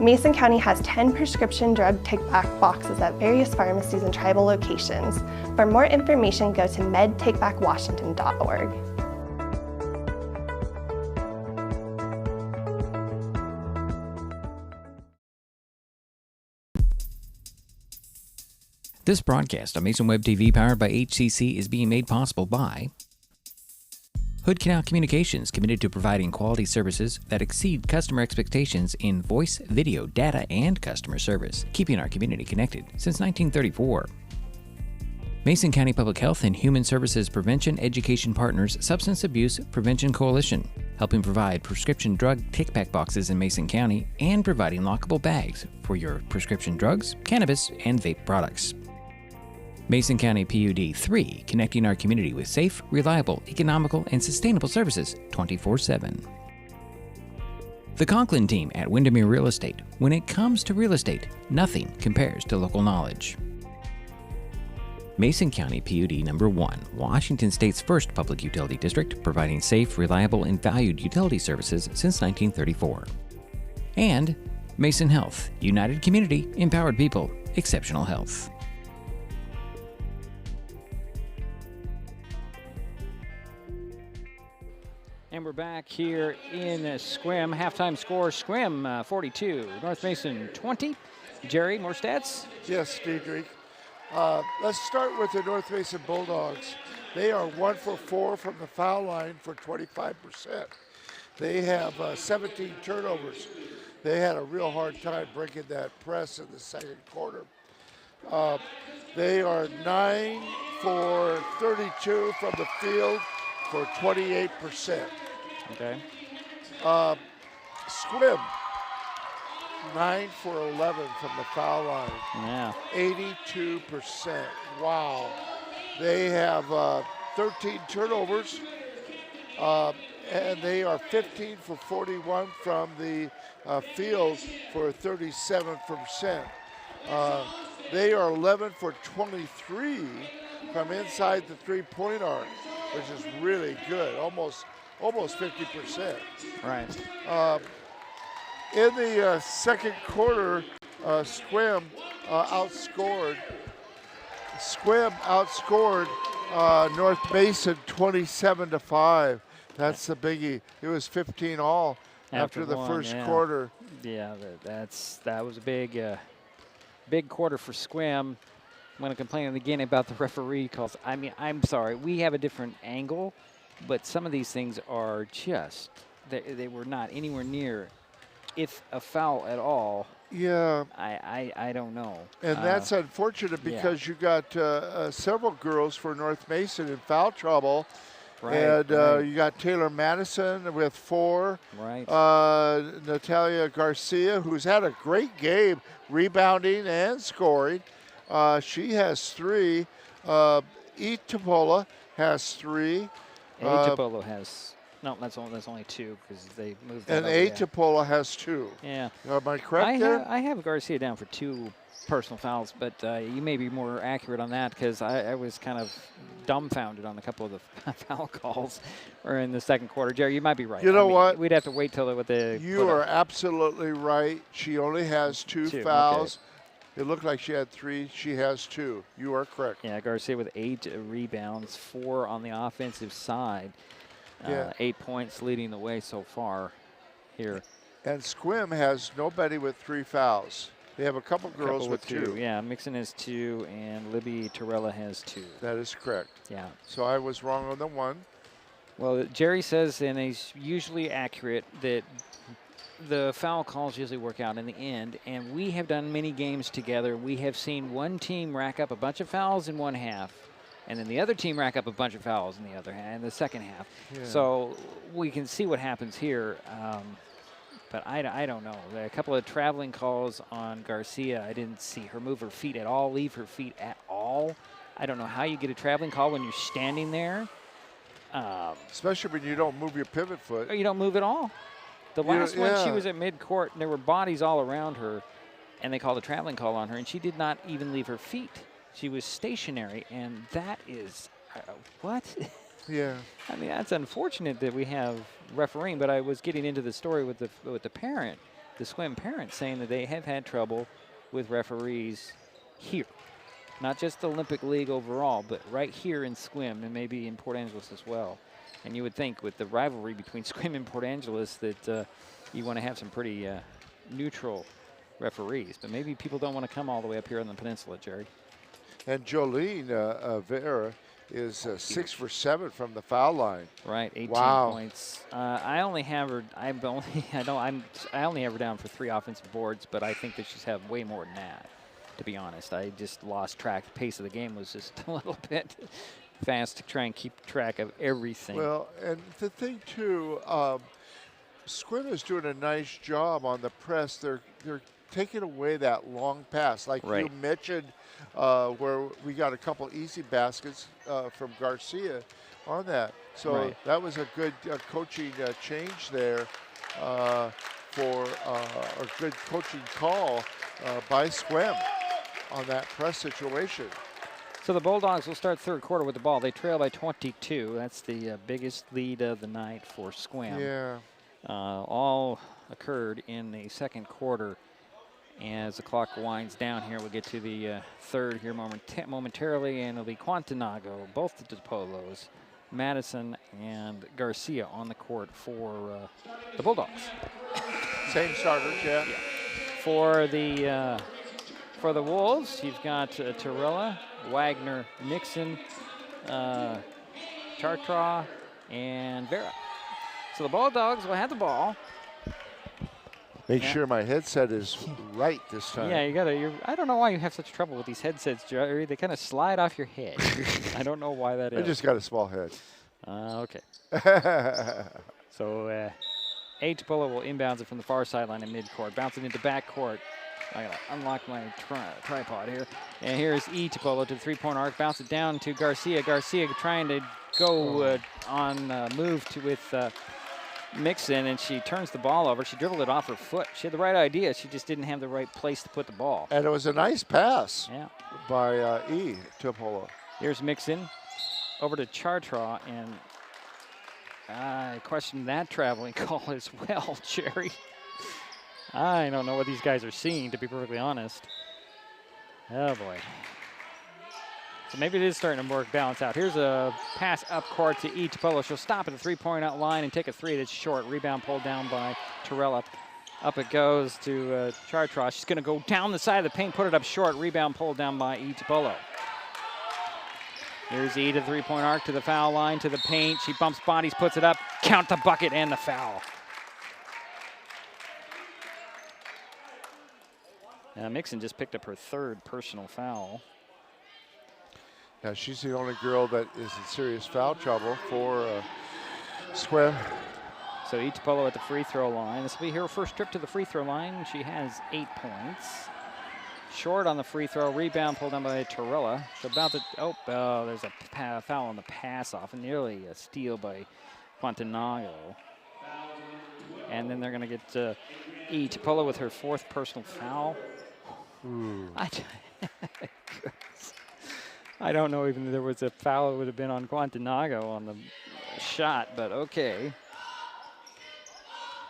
Mason County has 10 prescription drug take-back boxes at various pharmacies and tribal locations. For more information, go to medtakebackwashington.org. This broadcast on Mason Web TV, powered by HCC, is being made possible by Hood Canal Communications, committed to providing quality services that exceed customer expectations in voice, video, data, and customer service, keeping our community connected since 1934. Mason County Public Health and Human Services Prevention Education Partners Substance Abuse Prevention Coalition, helping provide prescription drug take-back boxes in Mason County and providing lockable bags for your prescription drugs, cannabis, and vape products. Mason County PUD 3, connecting our community with safe, reliable, economical, and sustainable services 24/7. The Conklin team at Windermere Real Estate. When it comes to real estate, nothing compares to local knowledge. Mason County PUD number 1, Washington State's first public utility district, providing safe, reliable, and valued utility services since 1934. And Mason Health, united community, empowered people, exceptional health. And we're back here in Sequim. Halftime score, Sequim 42, North Mason 20. Jerry, more stats? Yes, Diedrich. Let's start with the North Mason Bulldogs. They are 1 for 4 from the foul line for 25%. They have 17 turnovers. They had a real hard time breaking that press in the second quarter. They are 9 for 32 from the field for 28%. Okay. Sequim, 9 for 11 from the foul line. Yeah. 82%. Wow. They have 13 turnovers, and they are 15 for 41 from the field for 37%. They are 11 for 23 from inside the three-point arc, which is really good, almost 50%. Right. In the second quarter, Sequim outscored North Mason 27-5. That's the biggie. It was 15 all after the first quarter. Yeah, that was a big quarter for Sequim. I'm going to complain again about the referee calls. I mean, I'm sorry. We have a different angle, but some of these things are just, they were not anywhere near, if a foul at all. Yeah. I don't know. And that's unfortunate because you got several girls for North Mason in foul trouble. Right, and right. You got Taylor Madison with 4. Right. Natalia Garcia, who's had a great game rebounding and scoring. She has 3. E. Tapola has 3. Tapola has, no, that's only 2 because they moved that and over, A. Tapola has 2. Yeah. Am I correct there? I have Garcia down for 2 personal fouls, but you may be more accurate on that because I was kind of dumbfounded on a couple of the foul calls or in the second quarter. Jerry, you might be right. You know what? We'd have to wait till the. You are absolutely right. She only has 2 fouls. Okay. It looked like she had 3. She has 2. You are correct. Yeah, Garcia with 8 rebounds, 4 on the offensive side. 8 points leading the way so far here. And Sequim has nobody with 3 fouls. They have a couple girls with 2. Yeah, Mixon has 2, and Libby Torella has 2. That is correct. Yeah. So I was wrong on the 1. Well, Jerry says, and he's usually accurate, that the foul calls usually work out in the end, and we have done many games together. We have seen one team rack up a bunch of fouls in one half, and then the other team rack up a bunch of fouls in the second half. Yeah. So we can see what happens here. But I don't know. There are a couple of traveling calls on Garcia. I didn't see her move her feet at all, leave her feet at all. I don't know how you get a traveling call when you're standing there. Especially when you don't move your pivot foot. Or you don't move at all. The last one, she was at midcourt, and there were bodies all around her, and they called a traveling call on her, and she did not even leave her feet. She was stationary, and that is, what? Yeah. I mean, that's unfortunate that we have refereeing, but I was getting into the story with the parent, the Sequim parent, saying that they have had trouble with referees here. Not just the Olympic League overall, but right here in Sequim and maybe in Port Angeles as well. And you would think with the rivalry between Sequim and Port Angeles that you want to have some pretty neutral referees. But maybe people don't want to come all the way up here on the peninsula, Jerry. And Jolene Vera is 6 for 7 from the foul line. Right, 18 wow. points. I only have her. I only have her down for 3 offensive boards, but I think that she's had way more than that. To be honest, I just lost track. The pace of the game was just a little bit fast to try and keep track of everything. Well, and the thing too, Sequim is doing a nice job on the press. They're taking away that long pass, like you mentioned, where we got a couple easy baskets from Garcia on that. So that was a good coaching change there for a good coaching call by Sequim on that press situation. So the Bulldogs will start third quarter with the ball. They trail by 22. That's the biggest lead of the night for Sequim. Yeah. All occurred in the second quarter. As the clock winds down here, we'll get to the third here momentarily, and it'll be Quantanago, both the DePolos, Madison and Garcia on the court for the Bulldogs. Same starters, yeah. For the Wolves, you've got Torella, Wagner, Nixon, Chartra, and Vera. So the Bulldogs will have the ball. Make sure my headset is right this time. Yeah, you gotta. I don't know why you have such trouble with these headsets, Jerry. They kind of slide off your head. I don't know why that is. I just got a small head. Okay. So A. Chipola will inbounds it from the far sideline in midcourt, bouncing into backcourt. I gotta unlock my tripod here. And here's E. Chipola to the three-point arc, bounce it down to Garcia. Garcia trying to go on move with Mixon, and she turns the ball over. She dribbled it off her foot. She had the right idea. She just didn't have the right place to put the ball. And it was a nice pass by E. Chipola. Here's Mixon over to Chartra, and I question that traveling call as well, Jerry. I don't know what these guys are seeing, to be perfectly honest. Oh, boy. So maybe it is starting to work balance out. Here's a pass up court to E. Chipola. She'll stop at the three-point out line and take a three that's short. Rebound pulled down by Torella. Up it goes to Chartra. She's going to go down the side of the paint, put it up short. Rebound pulled down by E. Chipola. Here's E to the three-point arc, to the foul line, to the paint. She bumps bodies, puts it up. Count the bucket and the foul. Mixon just picked up her third personal foul. Now she's the only girl that is in serious foul trouble for Sequim. So E. Chipola at the free throw line. This will be her first trip to the free throw line. She has 8 points. Short on the free throw. Rebound pulled down by Torella. So about to, there's a foul on the pass off, and nearly a steal by Quantanago. And then they're going to get E. Chipola with her 4th personal foul. I don't know even if there was a foul that would have been on Quantanago on the shot, but okay.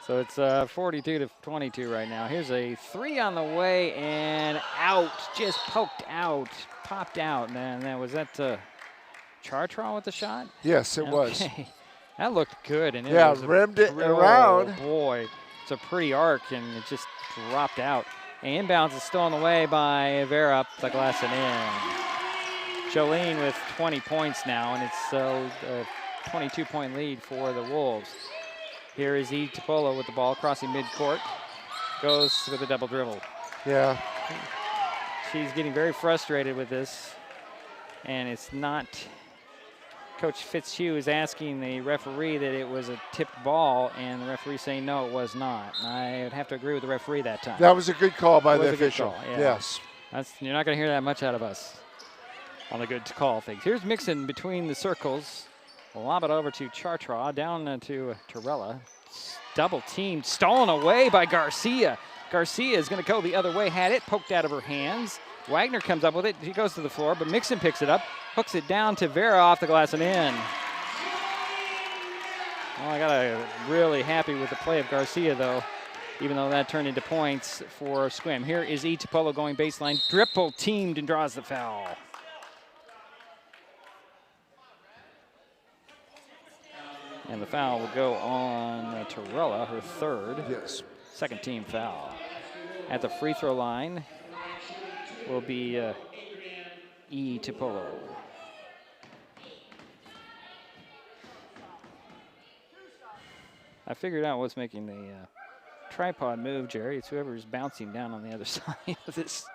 So it's 42-22 right now. Here's a three on the way and out, just poked out, popped out. Man, was that Chartra with the shot? Yes, it was. That looked good. And rimmed it around. Oh, boy. It's a pretty arc, and it just dropped out. And inbounds is still on the way by Vera up the glass and in. Jolene with 20 points now, and it's a 22-point lead for the Wolves. Here is E. Chipola with the ball, crossing midcourt. Goes with a double dribble. Yeah. She's getting very frustrated with this. And it's not Coach Fitzhugh is asking the referee that it was a tipped ball, and the referee saying no, it was not. And I would have to agree with the referee that time. That was a good call by the a good official. call, yeah. Yes. You're not going to hear that much out of us on the good call things. Here's Mixon between the circles. Lob it over to Chartra, down to Torella. Double teamed, stolen away by Garcia. Garcia is going to go the other way, had it poked out of her hands. Wagner comes up with it. He goes to the floor, but Mixon picks it up, hooks it down to Vera off the glass and in. Well, I got really happy with the play of Garcia, though, even though that turned into points for Sequim. Here is E. Tupolo going baseline, triple teamed and draws the foul. And the foul will go on Torella, her third. Yes. Second team foul. At the free throw line will be E. Tupolo. I figured out what's making the tripod move, Jerry. It's whoever's bouncing down on the other side of this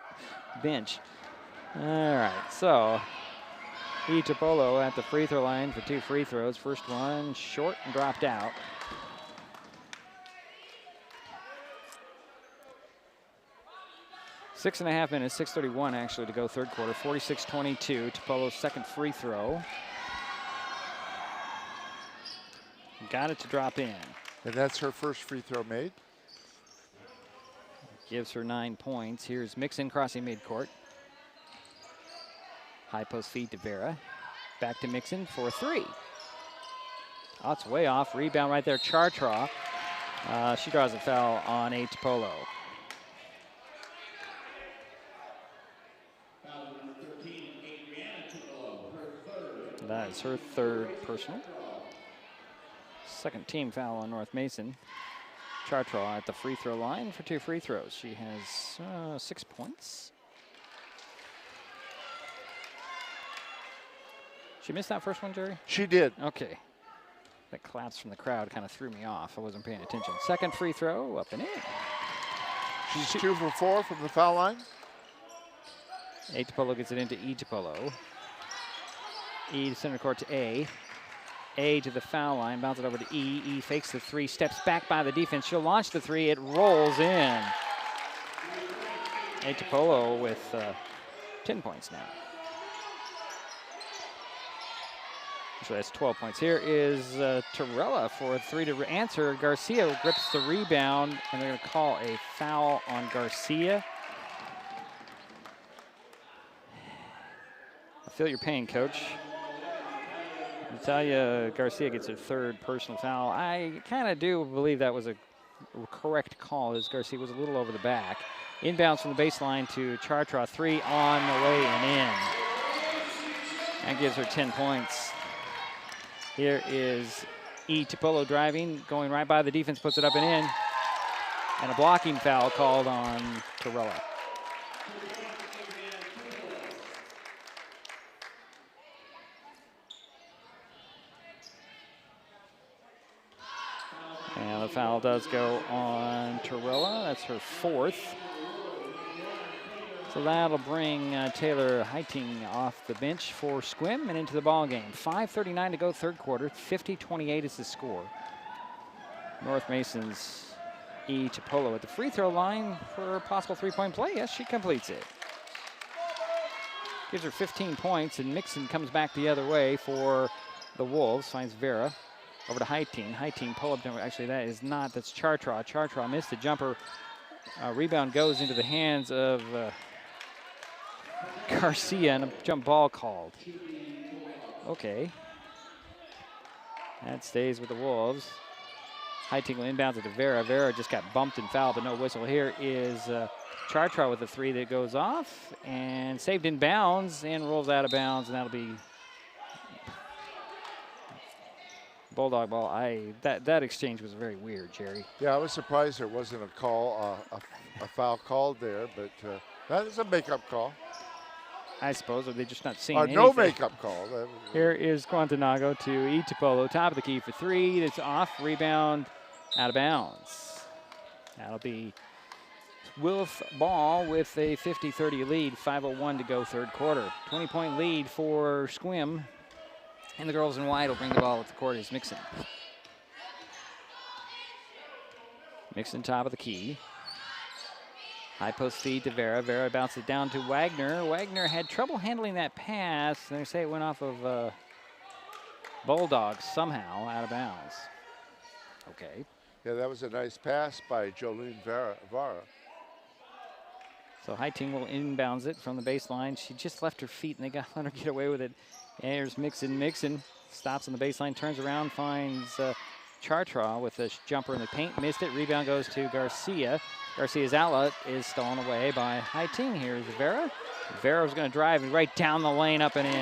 bench. All right, so E. Tupolo at the free throw line for 2 free throws. First one short and dropped out. Six and a half minutes, 6:31 actually to go third quarter, 46-22. Tupolo's second free throw. Got it to drop in. And that's her first free throw made. Gives her 9 points. Here's Mixon crossing midcourt. High post feed to Vera. Back to Mixon for 3. Oh, it's way off. Rebound right there, Chartra. She draws a foul on A. Tupolo. That is her third personal. Second team foul on North Mason. Chartra at the free throw line for 2 free throws. She has 6 points. She missed that first one, Jerry? She did. Okay. That collapse from the crowd kind of threw me off. I wasn't paying attention. Second free throw, up and in. She's 2 for 4 from the foul line. A. Tupolo gets it into E. Tupolo. E to center court to A. A to the foul line, bounce it over to E. E fakes the 3, steps back by the defense. She'll launch the 3, it rolls in. A. Tupolo with 10 points now. So that's 12 points. Here is Torella for 3 to answer. Garcia grips the rebound, and they're going to call a foul on Garcia. I feel your pain, Coach. Natalia Garcia gets her third personal foul. I kind of do believe that was a correct call, as Garcia was a little over the back. Inbounds from the baseline to Chartra, 3 on the way and in. That gives her 10 points. Here is E. Tupolo driving, going right by the defense, puts it up and in. And a blocking foul called on Torella. And the foul does go on Torella. That's her 4th. So that'll bring Taylor Heiting off the bench for Sequim and into the ball game. 5:39 to go third quarter. 50-28 is the score. North Mason's E. Tupolo at the free throw line for a possible 3-point play. Yes, she completes it. Gives her 15 points, and Mixon comes back the other way for the Wolves. Finds Vera. Over to Heiting. Heiting pull-up jumper. Actually, that is not. That's Chartra. Chartra missed the jumper. Rebound goes into the hands of Garcia, and a jump ball called. Okay. That stays with the Wolves. Heiting will inbounds it to Vera. Vera just got bumped and fouled, but no whistle. Here is Chartra with a 3 that goes off and saved in bounds and rolls out of bounds, and that'll be Bulldog ball. That exchange was very weird, Jerry. Yeah, I was surprised there wasn't a call, a foul called there, but that is a makeup call. I suppose, or they're just not seeing anything. No makeup call. Here is Quantanago to E. Tupolo, top of the key for 3. That's off, rebound, out of bounds. That'll be Wilf ball with a 50-30 lead, 5:01 to go third quarter. 20-point lead for Sequim. And the girls in white will bring the ball at the court as Mixon. Mixon top of the key. High post feed to Vera. Vera bounces it down to Wagner. Wagner had trouble handling that pass. They say it went off of Bulldogs somehow out of bounds. Okay. Yeah, that was a nice pass by Jolene Vara. So Heiting will inbounds it from the baseline. She just left her feet and they let her get away with it. And here's Mixon. Mixon stops on the baseline, turns around, finds Chartra with a jumper in the paint. Missed it. Rebound goes to Garcia. Garcia's outlet is stolen away by Heiting. Here's Vera. Vera's going to drive right down the lane, up and in.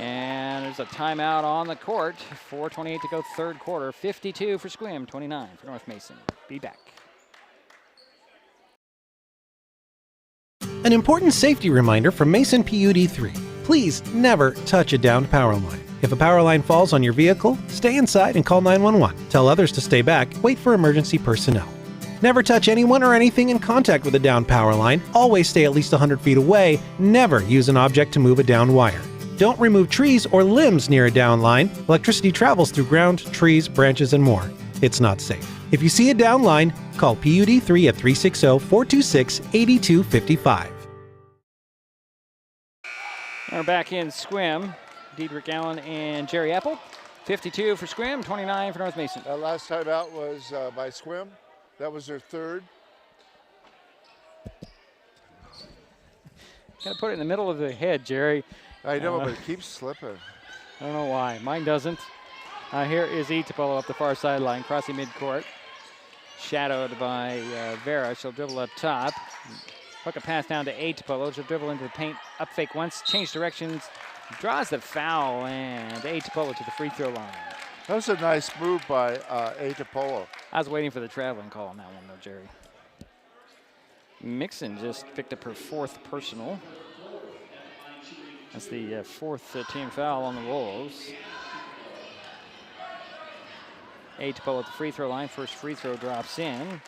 And there's a timeout on the court. 4:28 to go third quarter. 52 for Sequim, 29 for North Mason. Be back. An important safety reminder from Mason PUD3. Please never touch a downed power line. If a power line falls on your vehicle, stay inside and call 911. Tell others to stay back. Wait for emergency personnel. Never touch anyone or anything in contact with a downed power line. Always stay at least 100 feet away. Never use an object to move a downed wire. Don't remove trees or limbs near a down line. Electricity travels through ground, trees, branches, and more. It's not safe. If you see a down line, call PUD3 at 360-426-8255. We're back in Sequim. Diedrich Allen and Jerry Apple. 52 for Sequim, 29 for North Mason. That last time out was by Sequim. That was their third. Got to put it in the middle of the head, Jerry. I know, but it keeps slipping. I don't know why. Mine doesn't. Here is Itapolo up the far sideline, crossing midcourt. Shadowed by Vera. She'll dribble up top. Hook a pass down to Itapolo. She'll dribble into the paint. Up fake once. Change directions. Draws the foul. And Itapolo to the free throw line. That was a nice move by Itapolo. I was waiting for the traveling call on that one, though, Jerry. Mixon just picked up her fourth personal. That's the fourth team foul on the Wolves. Itapolo at the free throw line. First free throw drops in.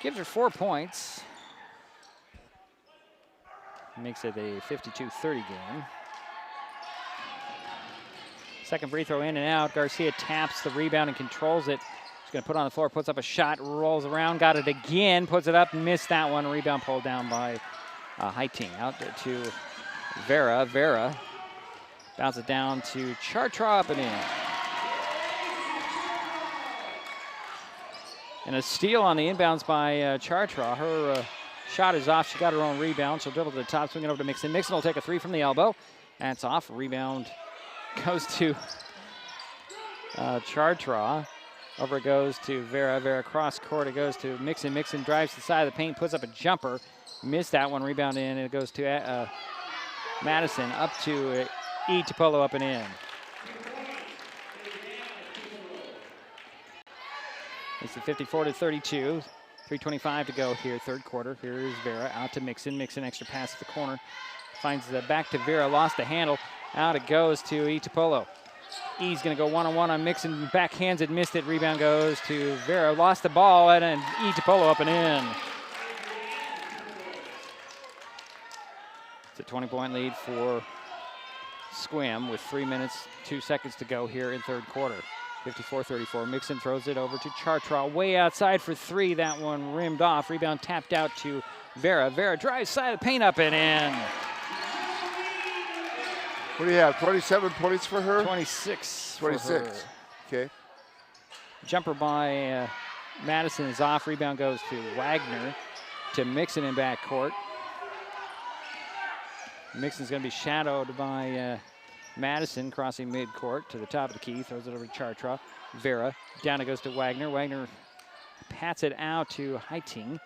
Gives her 4 points. Makes it a 52-30 game. Second free throw in and out. Garcia taps the rebound and controls it. She's going to put it on the floor, puts up a shot, rolls around, got it again, puts it up, missed that one. Rebound pulled down by Heiting. Out to Vera. Vera bounces it down to Chartra, up and in. And a steal on the inbounds by Chartra. Her shot is off. She got her own rebound. She'll dribble to the top, swing it over to Mixon. Mixon will take a three from the elbow. And it's off. Rebound goes to Chartra. Over it goes to Vera. Vera cross court. It goes to Mixon. Mixon drives to the side of the paint, puts up a jumper. Missed that one. Rebound in. And it goes to Madison. Up to Itapolo, up and in. It's a 54-32. 3:25 to go here, third quarter. Here's Vera out to Mixon. Mixon extra pass at the corner. Finds the back to Vera. Lost the handle. Out it goes to Itapolo. E's going to go one-on-one on Mixon. Backhands it, missed it. Rebound goes to Vera. Lost the ball, and Itapolo up and in. It's a 20-point lead for Sequim with 3 minutes, 2 seconds to go here in third quarter. 54-34. Mixon throws it over to Chartra. Way outside for three. That one rimmed off. Rebound tapped out to Vera. Vera drives side of the paint, up and in. What do you have, 27 points for her? 26. 26. Okay. Jumper by Madison is off. Rebound goes to Wagner to Mixon in backcourt. Mixon's going to be shadowed by Madison crossing midcourt to the top of the key. Throws it over to Chartra. Vera. Down it goes to Wagner. Wagner pats it out to Heiting.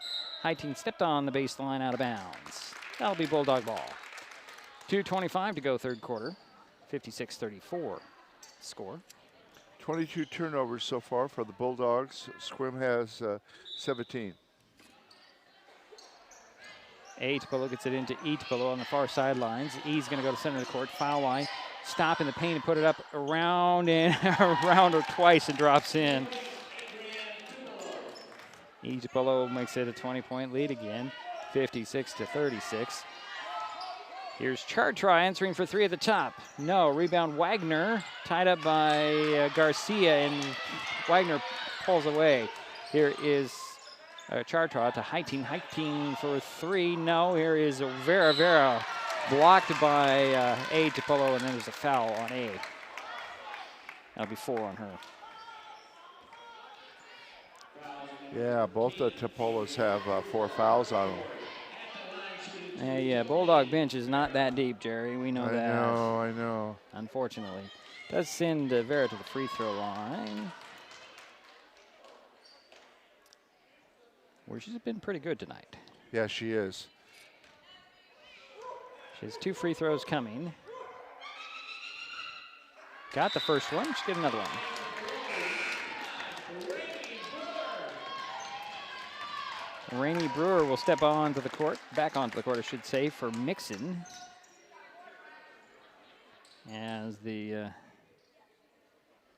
Heiting stepped on the baseline out of bounds. That'll be Bulldog ball. 2:25 to go third quarter. 56-34 score. 22 turnovers so far for the Bulldogs. Sequim has 17. Itapolo gets it into Itapolo on the far sidelines. E's going to go to center of the court. Foul line. stop in the paint and put it up around and around her twice and drops in. Ejapolo makes it a 20-point lead again, 56-36. Here's Chartra answering for three at the top. No, rebound Wagner, tied up by Garcia, and Wagner pulls away. Here is Chartra to Heiting for three. No, here is Vera blocked by Ejapolo, and then there's a foul on A. That'll be 4 on her. Yeah, both the Topolas have 4 fouls on them. Yeah, Bulldog bench is not that deep, Jerry. We know that. I know. Unfortunately. Does send Vera to the free throw line, where she's been pretty good tonight. Yeah, she is. She has 2 free throws coming. Got the first one. She'll get another one. Rainey Brewer will step onto the court, back onto the court, I should say, for Mixon. As the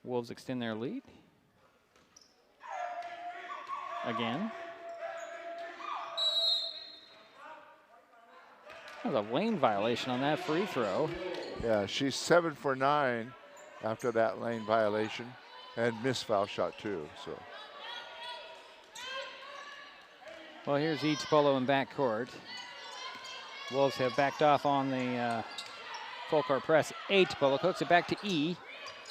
Wolves extend their lead. Again. There's a lane violation on that free throw. Yeah, she's 7 for 9 after that lane violation, and missed foul shot too. So. Well, here's Ejapolo in backcourt. Wolves have backed off on the full court press. Ejapolo cooks it back to E.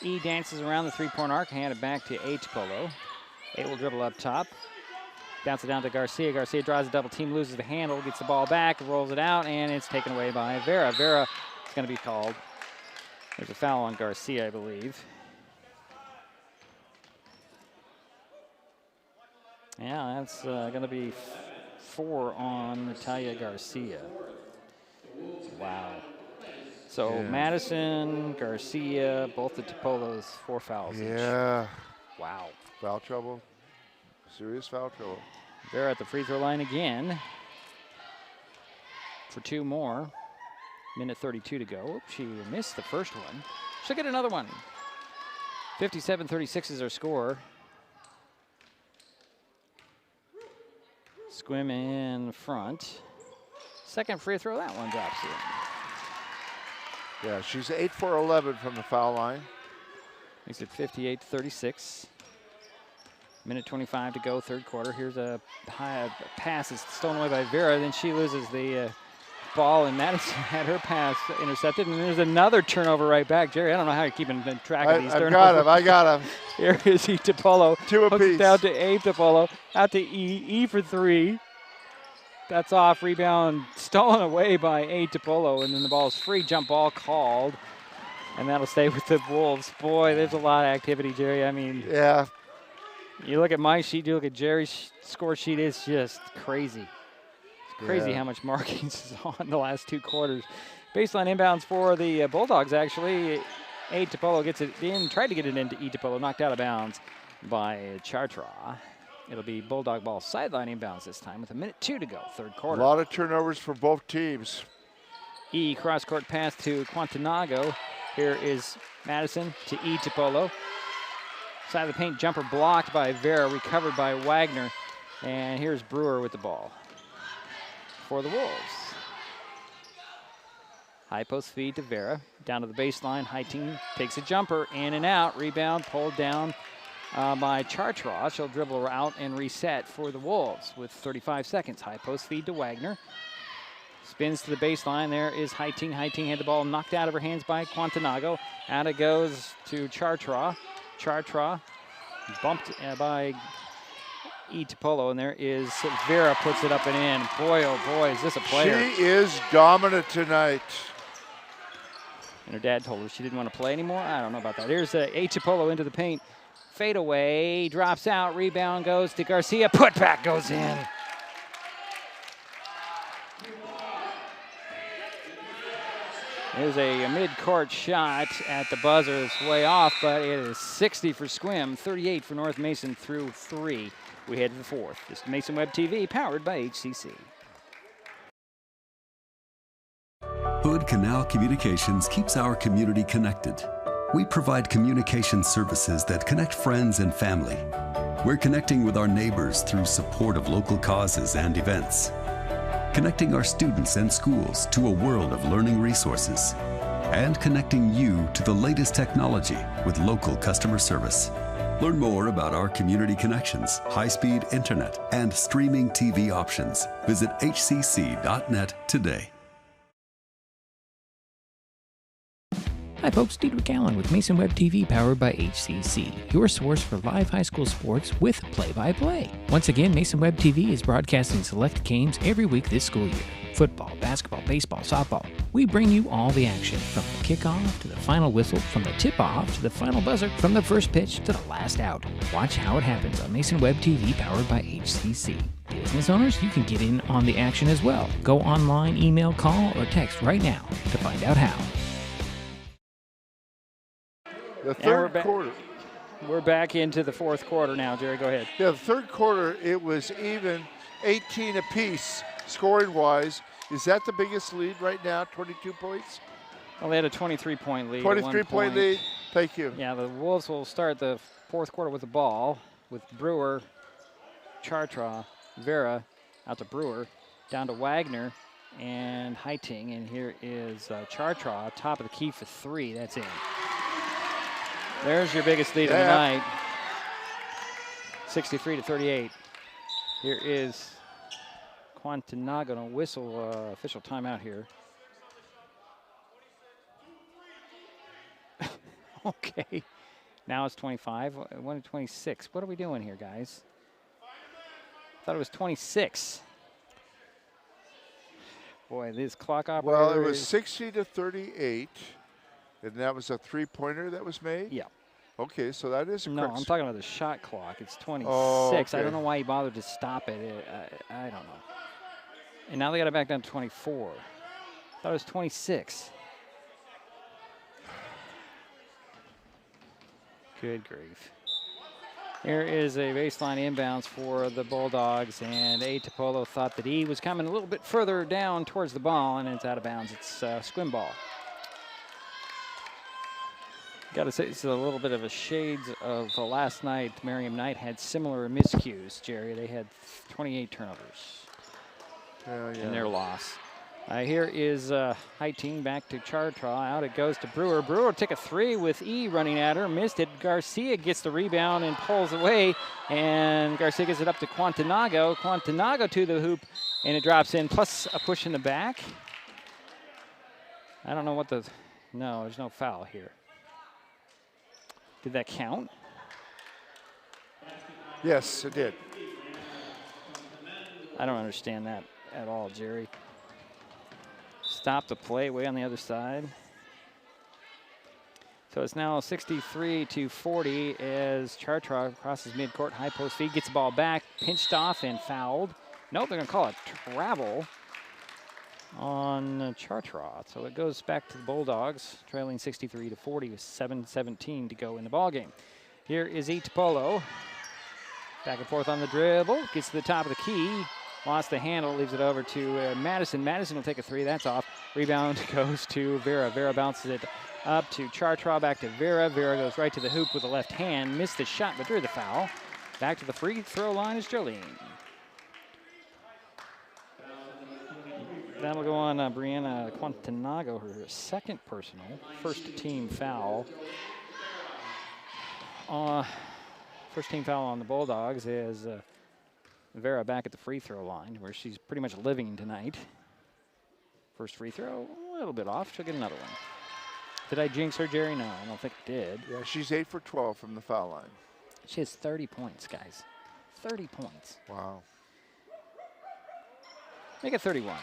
E dances around the three-point arc, hand it back to Ejapolo. A will dribble up top. Bounce it down to Garcia. Garcia draws a double team, loses the handle, gets the ball back, rolls it out, and it's taken away by Vera. Vera is going to be called. There's a foul on Garcia, I believe. Yeah, that's going to be 4 on Natalia Garcia. Wow. So yeah. Madison, Garcia, both the Topolos, 4 fouls. Yeah. Each. Wow. Foul trouble. Serious foul trouble. They're at the free throw line again for 2 more. Minute 32 to go. Oops, she missed the first one. She'll get another one. 57-36 is our score. Sequim in front. Second free throw, that one drops in. Yeah, she's 8 for 11 from the foul line. Makes it 58-36. Minute 25 to go, third quarter. Here's a high pass. It's stolen away by Vera. Then she loses the ball, and Madison had her pass intercepted. And there's another turnover right back. Jerry, I don't know how you're keeping track of these turnovers. I got him. Here is Ejapolo. 2 apiece. Down to Ejapolo. Out to E. E for 3. That's off. Rebound stolen away by Ejapolo. And then the ball is free. Jump ball called. And that'll stay with the Wolves. Boy, there's a lot of activity, Jerry. I mean. Yeah. You look at my sheet, you look at Jerry's score sheet, it's just crazy. It's crazy how much markings is on the last 2 quarters. Baseline inbounds for the Bulldogs, actually. Ejapolo gets it in, tried to get it into Ejapolo, knocked out of bounds by Chartra. It'll be Bulldog ball sideline inbounds this time with 1:02 to go, third quarter. A lot of turnovers for both teams. E cross-court pass to Quantanago. Here is Madison to Ejapolo. Side of the paint jumper blocked by Vera, recovered by Wagner. And here's Brewer with the ball for the Wolves. High post feed to Vera. Down to the baseline. Heiting takes a jumper, in and out. Rebound pulled down by Chartra. She'll dribble out and reset for the Wolves with 35 seconds. High post feed to Wagner. Spins to the baseline. There is Heiting. Heiting had the ball knocked out of her hands by Quantanago. Out it goes to Chartra. Chartra bumped by Ejapolo, and there is Vera puts it up and in. Boy, oh boy, is this a player. She is dominant tonight. And her dad told her she didn't want to play anymore. I don't know about that. Here's Ejapolo into the paint. Fade away, drops out, rebound goes to Garcia. Putback goes in. There's a mid-court shot at the buzzer. It's way off, but it is 60 for Sequim, 38 for North Mason through 3. We head to the fourth. This is Mason Web TV, powered by HCC. Hood Hood Canal Communications keeps our community connected. We provide communication services that connect friends and family. We're connecting with our neighbors through support of local causes and events. Connecting our students and schools to a world of learning resources. And connecting you to the latest technology with local customer service. Learn more about our community connections, high-speed internet, and streaming TV options. Visit hcc.net today. Hi folks, Diedrich Allen with Mason Web TV powered by HCC, your source for live high school sports with play-by-play. Once again, Mason Web TV is broadcasting select games every week this school year. Football, basketball, baseball, softball. We bring you all the action, from the kickoff to the final whistle, from the tip-off to the final buzzer, from the first pitch to the last out. Watch how it happens on Mason Web TV powered by HCC. Business owners, you can get in on the action as well. Go online, email, call, or text right now to find out how. The third quarter. We're back into the fourth quarter now, Jerry. Go ahead. Yeah, the third quarter, it was even 18 apiece scoring-wise. Is that the biggest lead right now, 22 points? Well, they had a 23-point lead. 23-point lead. Thank you. Yeah, the Wolves will start the fourth quarter with the ball with Brewer, Chartra, Vera out to Brewer, down to Wagner and Heiting. And here is Chartra, top of the key for three. That's in. There's your biggest lead of the night. 63-38. Here is Quantanago going to whistle official timeout here. Okay. Now it's 25. 1-26. What are we doing here, guys? I thought it was 26. Boy, this clock operator. Well, it was 60-38. And that was a three-pointer that was made? Yeah. Okay, so that is a No, correct. I'm talking about the shot clock. It's 26. Oh, okay. I don't know why he bothered to stop it. I don't know. And now they got it back down to 24. I thought it was 26. Good grief. Here is a baseline inbounds for the Bulldogs, and A. Topolo thought that he was coming a little bit further down towards the ball, and it's out of bounds. It's Sequim ball. Got to say, it's a little bit of a shades of last night. Merriam Knight had similar miscues, Jerry. They had 28 turnovers in their loss. Here is Heiting back to Chartra. Out it goes to Brewer. Brewer will take a three with E running at her. Missed it. Garcia gets the rebound and pulls away. And Garcia gets it up to Quantanago. Quantanago to the hoop, and it drops in, plus a push in the back. I don't know what the... No, there's no foul here. Did that count? Yes, it did. I don't understand that at all, Jerry. Stop the play way on the other side. So it's now 63-40 as Chartra crosses midcourt, high post feed, gets the ball back, pinched off and fouled. Nope, they're going to call it travel on Chartra. So it goes back to the Bulldogs, trailing 63-40 with 7:17 to go in the ballgame. Here is Itapolo. Back and forth on the dribble, gets to the top of the key, lost the handle, leaves it over to Madison. Madison will take a three, that's off. Rebound goes to Vera. Vera bounces it up to Chartra, back to Vera. Vera goes right to the hoop with the left hand, missed the shot but drew the foul. Back to the free throw line is Jolene. That'll go on Brianna Quantanago, her second personal, first team foul. First team foul on the Bulldogs is Vera back at the free throw line, where she's pretty much living tonight. First free throw, a little bit off. She'll get another one. Did I jinx her, Jerry? No, I don't think I did. Yeah, she's 8 for 12 from the foul line. She has 30 points, guys. 30 points. Wow. Make it 31.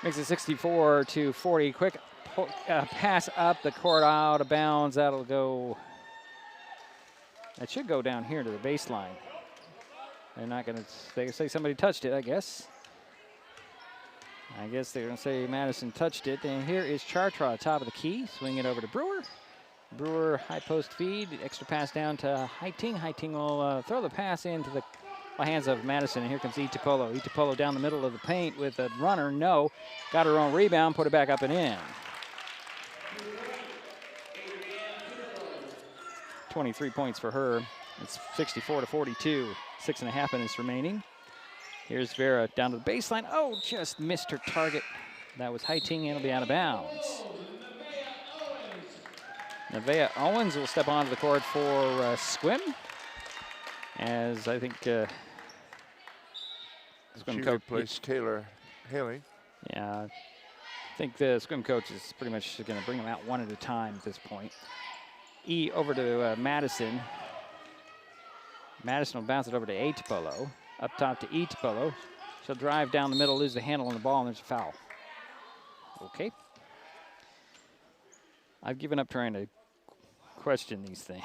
Makes it 64-40. Quick pass up the court, out of bounds. That'll go. That should go down here to the baseline. They're not going to. They say somebody touched it, I guess. I guess they're going to say Madison touched it. And here is Chartra, top of the key. Swing it over to Brewer. Brewer, high post feed. Extra pass down to Heiting. Heiting will throw the pass into the hands of Madison, and here comes Itapolo. Itapolo down the middle of the paint with a runner. No. Got her own rebound, put it back up and in. 23 points for her. It's 64-42. 6.5 minutes remaining. Here's Vera down to the baseline. Oh, just missed her target. That was Heiting, and it'll be out of bounds. Nevaeh Owens will step onto the court for Sequim, as I think Sequim She coach replaced Taylor Haley. Yeah, I think the Sequim coach is pretty much going to bring them out one at a time at this point. E over to Madison. Madison will bounce it over to Itapolo. Up top to Itapolo. She'll drive down the middle, lose the handle on the ball, and there's a foul. Okay. I've given up trying to question these things.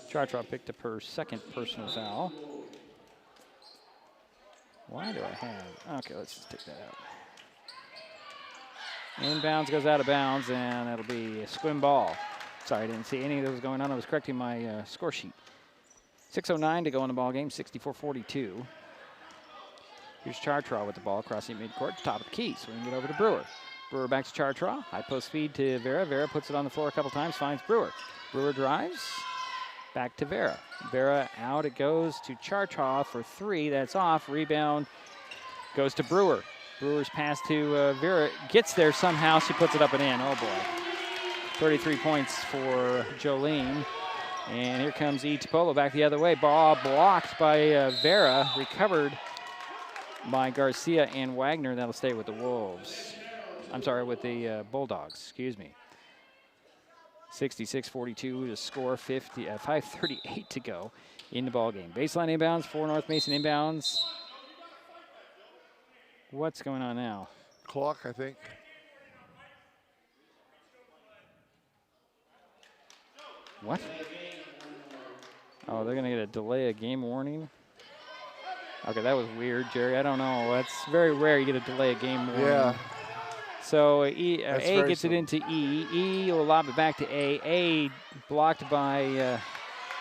Chartra picked up her second personal foul. Why do I have? Okay, let's just take that out. Inbounds goes out of bounds, and it'll be a Sequim ball. Sorry, I didn't see any of those going on. I was correcting my score sheet. 6:09 to go in the ball game, 64-42. Here's Chartra with the ball crossing midcourt, top of the key. So we can get over to Brewer. Brewer back to Chartra. High post feed to Vera. Vera puts it on the floor a couple times, finds Brewer. Brewer drives. Back to Vera. Vera out. It goes to Chartra for three. That's off. Rebound goes to Brewer. Brewer's pass to Vera. Gets there somehow. She puts it up and in. Oh, boy. 33 points for Jolene. And here comes Itapolo back the other way. Ball blocked by Vera. Recovered by Garcia and Wagner. That'll stay with the Wolves. I'm sorry, with the Bulldogs. Excuse me. 66-42 to score. 5:38 to go in the ball game. Baseline inbounds for North Mason inbounds. What's going on now? Clock, I think. What? Oh, they're going to get a delay of game warning. Okay, that was weird, Jerry. I don't know. That's very rare you get a delay of game warning. Yeah. So A gets it into E. E will lob it back to A. A blocked by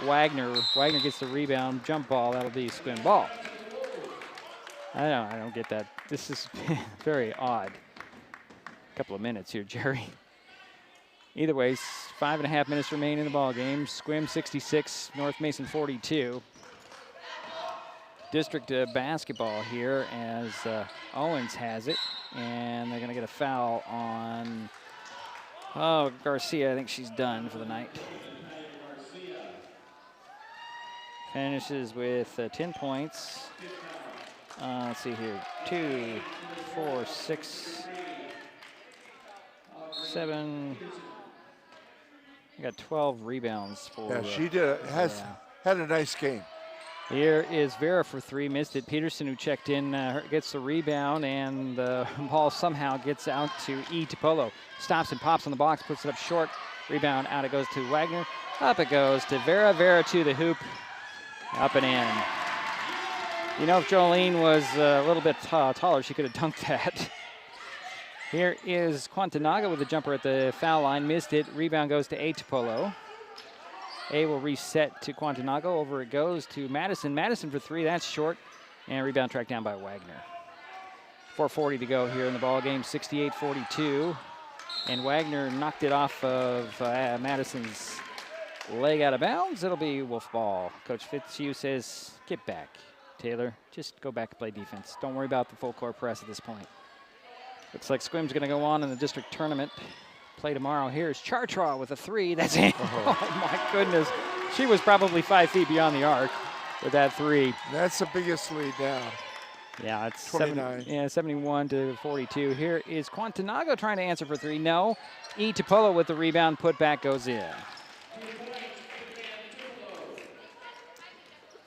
Wagner. Wagner gets the rebound. Jump ball. That'll be Sequim ball. I don't get that. This is very odd. Couple of minutes here, Jerry. Either way, 5.5 minutes remain in the ball game. Sequim 66, North Mason 42. District basketball here as Owens has it, and they're going to get a foul on Garcia. I think she's done for the night. Finishes with 10 points. Let's see here. 2, 4, 6, 7. We got 12 rebounds for. Yeah, she had a nice game. Here is Vera for three, missed it. Peterson, who checked in, gets the rebound, and the ball somehow gets out to Itapolo. Stops and pops on the box, puts it up short. Rebound out, it goes to Wagner. Up it goes to Vera. Vera to the hoop, up and in. You know, if Jolene was a little bit taller, she could have dunked that. Here is Quantanaga with a jumper at the foul line, missed it. Rebound goes to Itapolo. A will reset to Quantanaga. Over it goes to Madison. Madison for three. That's short. And rebound tracked down by Wagner. 4:40 to go here in the ball game. 68-42. And Wagner knocked it off of Madison's leg out of bounds. It'll be Wolf ball. Coach Fitzhugh says, get back, Taylor. Just go back and play defense. Don't worry about the full court press at this point. Looks like Sequim's going to go on in the district tournament. Play tomorrow. Here's Chartra with a three. That's it. Oh, my goodness. She was probably 5 feet beyond the arc with that three. That's the biggest lead now. Yeah, it's 29. 71-42. Here is Quantanaga trying to answer for three. No. Itapolo with the rebound. Put back goes in.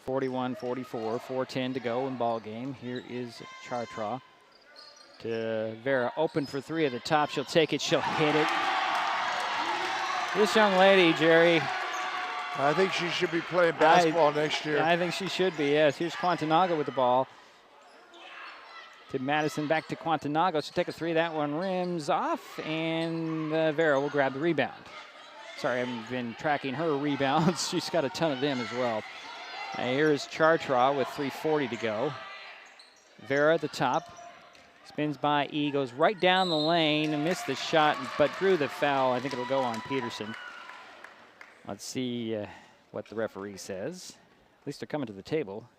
41-44. 4:10 to go in ball game. Here is Chartra. To Vera, open for three at the top. She'll take it. She'll hit it. This young lady, Jerry. I think she should be playing basketball next year. I think she should be, yes. Here's Quantanaga with the ball. To Madison, back to Quantanaga. She'll take a three. That one rims off, and Vera will grab the rebound. Sorry, I haven't been tracking her rebounds. She's got a ton of them as well. Here's Chartra with 3:40 to go. Vera at the top. Spins by E, goes right down the lane and missed the shot, but drew the foul. I think it'll go on Peterson. Let's see what the referee says. At least they're coming to the table.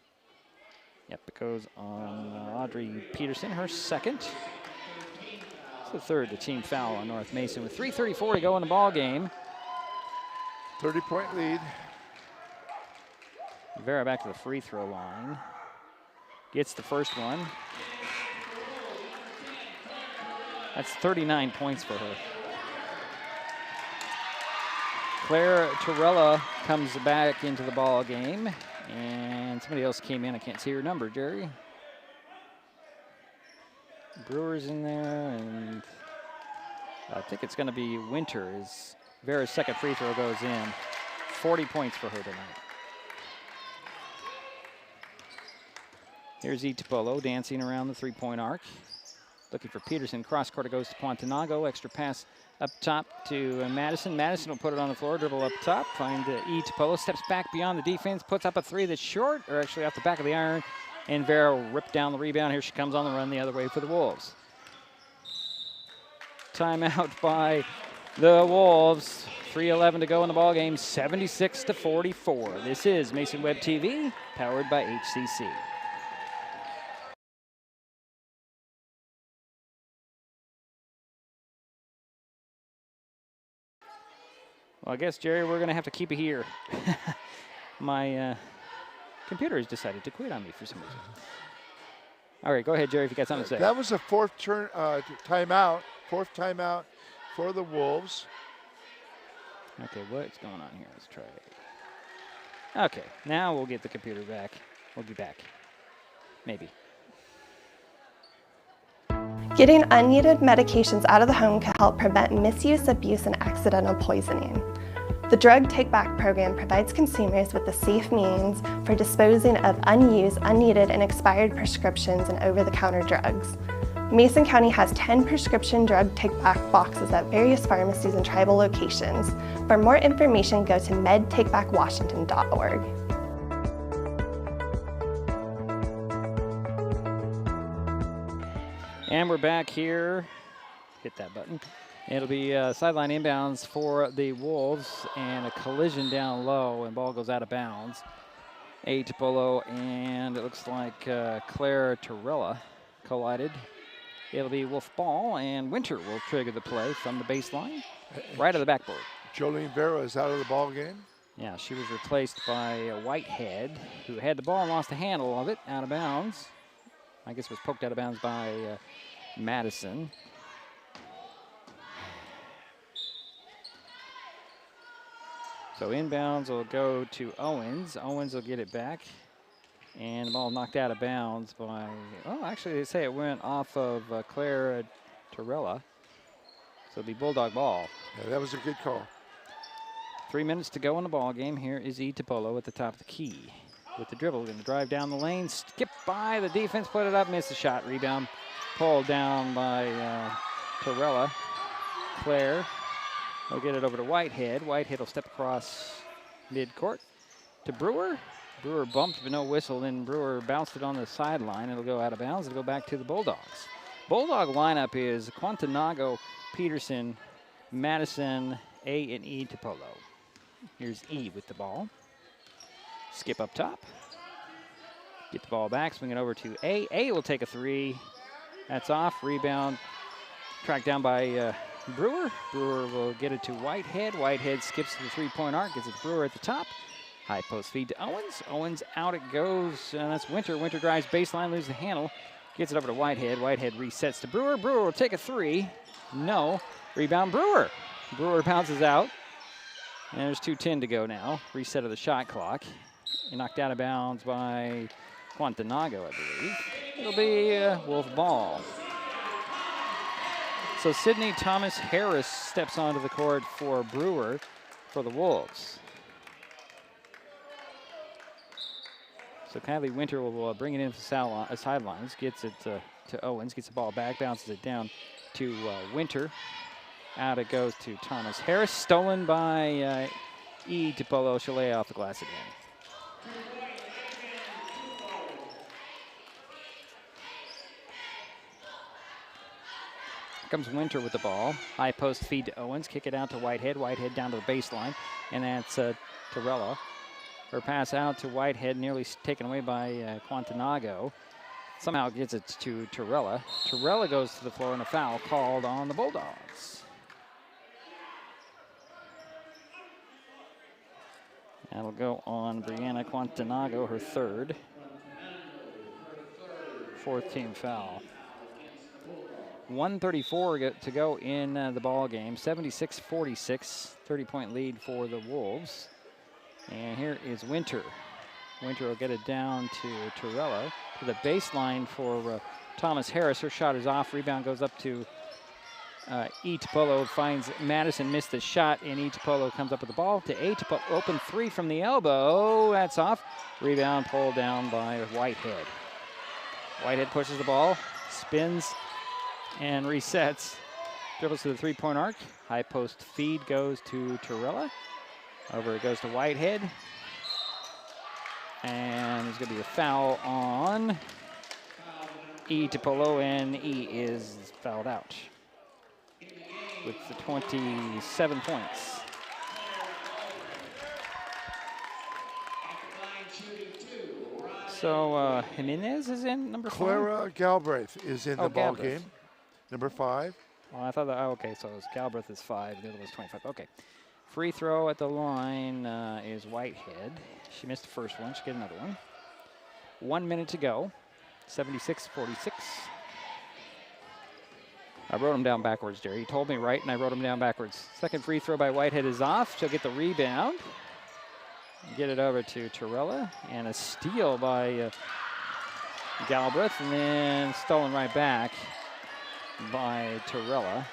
Yep, it goes on Audrey Peterson, her second. It's the third, the team foul on North Mason with 3:34 to go in the ball game. 30-point lead. Vera back to the free throw line. Gets the first one. That's 39 points for her. Claire Torella comes back into the ball game, and somebody else came in. I can't see her number, Jerry. Brewer's in there, and I think it's going to be Winter. As Vera's second free throw goes in. 40 points for her tonight. Here's Itapolo dancing around the three-point arc. Looking for Peterson. Cross court, it goes to Quantanago. Extra pass up top to Madison. Madison will put it on the floor, dribble up top, find Itapolo, steps back beyond the defense, puts up a three that's short, or actually off the back of the iron, and Vera will rip down the rebound. Here she comes on the run the other way for the Wolves. Timeout by the Wolves. 3:11 to go in the ball game, 76-44. This is Mason Web TV, powered by HCC. Well, I guess, Jerry, we're going to have to keep it here. My computer has decided to quit on me for some reason. All right, go ahead, Jerry, if you got something to say. That was a fourth timeout for the Wolves. Okay, what's going on here? Let's try it. Okay, now we'll get the computer back. We'll be back. Maybe. Getting unneeded medications out of the home can help prevent misuse, abuse, and accidental poisoning. The Drug Take Back program provides consumers with a safe means for disposing of unused, unneeded, and expired prescriptions and over-the-counter drugs. Mason County has 10 prescription drug take-back boxes at various pharmacies and tribal locations. For more information, go to medtakebackwashington.org. And we're back here. Hit that button. It'll be sideline inbounds for the Wolves and a collision down low, and ball goes out of bounds. Itapolo and it looks like Claire Torella collided. It'll be Wolf ball, and Winter will trigger the play from the baseline, right of the backboard. Jolene Vera is out of the ball game. Yeah, she was replaced by Whitehead, who had the ball and lost the handle of it, out of bounds. I guess it was poked out of bounds by Madison. So inbounds will go to Owens. Owens will get it back. And the ball knocked out of bounds by, oh, actually they say it went off of Claire Torella. So it'll be Bulldog ball. Yeah, that was a good call. 3 minutes to go in the ball game. Here is Itapolo at the top of the key. With the dribble, going to drive down the lane, skip by the defense, put it up, miss the shot, rebound, pulled down by Torella. Claire will get it over to Whitehead. Whitehead will step across midcourt to Brewer. Brewer bumped, but no whistle. Then Brewer bounced it on the sideline. It'll go out of bounds. It'll go back to the Bulldogs. Bulldog lineup is Quantanago, Peterson, Madison, A, and E Topolo. Here's E with the ball. Skip up top. Get the ball back, swing it over to A. A will take a three. That's off. Rebound. Tracked down by Brewer. Brewer will get it to Whitehead. Whitehead skips to the three-point arc. Gets it to Brewer at the top. High post feed to Owens. Owens out it goes. And that's Winter. Winter drives baseline, loses the handle. Gets it over to Whitehead. Whitehead resets to Brewer. Brewer will take a three. No. Rebound Brewer. Brewer bounces out. And there's 2:10 to go now. Reset of the shot clock. Knocked out of bounds by Quantanago, I believe. It'll be Wolf ball. So Sydney Thomas Harris steps onto the court for Brewer for the Wolves. So Kylie Winter will bring it into the sidelines, gets it to Owens, gets the ball back, bounces it down to Winter. Out it goes to Thomas Harris. Stolen by E. DiPolo. She'll lay off the glass again. Here comes Winter with the ball. High post feed to Owens. Kick it out to Whitehead. Whitehead down to the baseline. And that's Torella. Her pass out to Whitehead, nearly taken away by Quantanago. Somehow gets it to Torella. Torella goes to the floor and a foul called on the Bulldogs. That'll go on Brianna Quantanago, her third. Fourth team foul. 1:34 to go in the ball game. 76-46, 30-point lead for the Wolves. And here is Winter. Winter will get it down to Torella. To the baseline for Thomas Harris. Her shot is off. Rebound goes up to E. DiPolo. Finds Madison, missed the shot, and E. DiPolo comes up with the ball to A. DiPolo. Open three from the elbow. That's off. Rebound pulled down by Whitehead. Whitehead pushes the ball, spins, and resets. Dribbles to the three-point arc. High post feed goes to Torella. Over it goes to Whitehead. And there's going to be a foul on E. DiPolo, and E is fouled out with the 27 points. So Jimenez is in number 5? Clara Galbraith is in the ball game. Number 5. Well, I thought that, okay, so Galbraith is 5, the other was 25. Okay. Free throw at the line is Whitehead. She missed the first one. She'll get another one. 1 minute to go. 76-46. I wrote them down backwards, Jerry. You told me right, and I wrote them down backwards. Second free throw by Whitehead is off. She'll get the rebound. Get it over to Torella. And a steal by Galbraith. And then stolen right back by Torella.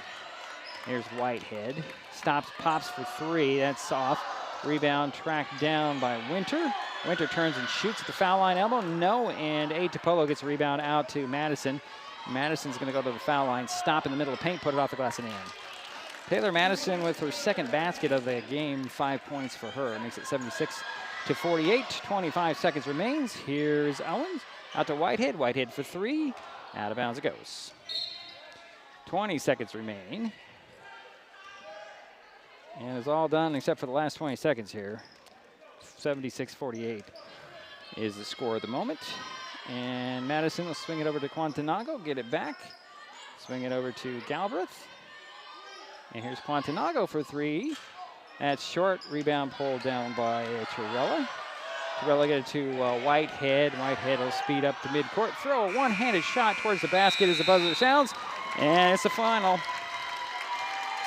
Here's Whitehead. Stops, pops for three. That's off. Rebound tracked down by Winter. Winter turns and shoots at the foul line elbow. No, and A. DiPolo gets a rebound out to Madison. Madison's going to go to the foul line, stop in the middle of the paint, put it off the glass and in. Taylor Madison with her second basket of the game, 5 points for her. Makes it 76-48. 25 seconds remains. Here's Owens out to Whitehead. Whitehead for three. Out of bounds it goes. 20 seconds remain. And it's all done except for the last 20 seconds here. 76-48 is the score at the moment. And Madison will swing it over to Quantanago, get it back. Swing it over to Galbraith. And here's Quantanago for three. That's short. Rebound pulled down by Torella. Torella get it to Whitehead. Whitehead will speed up to midcourt. Throw a one-handed shot towards the basket as the buzzer sounds. And it's the final.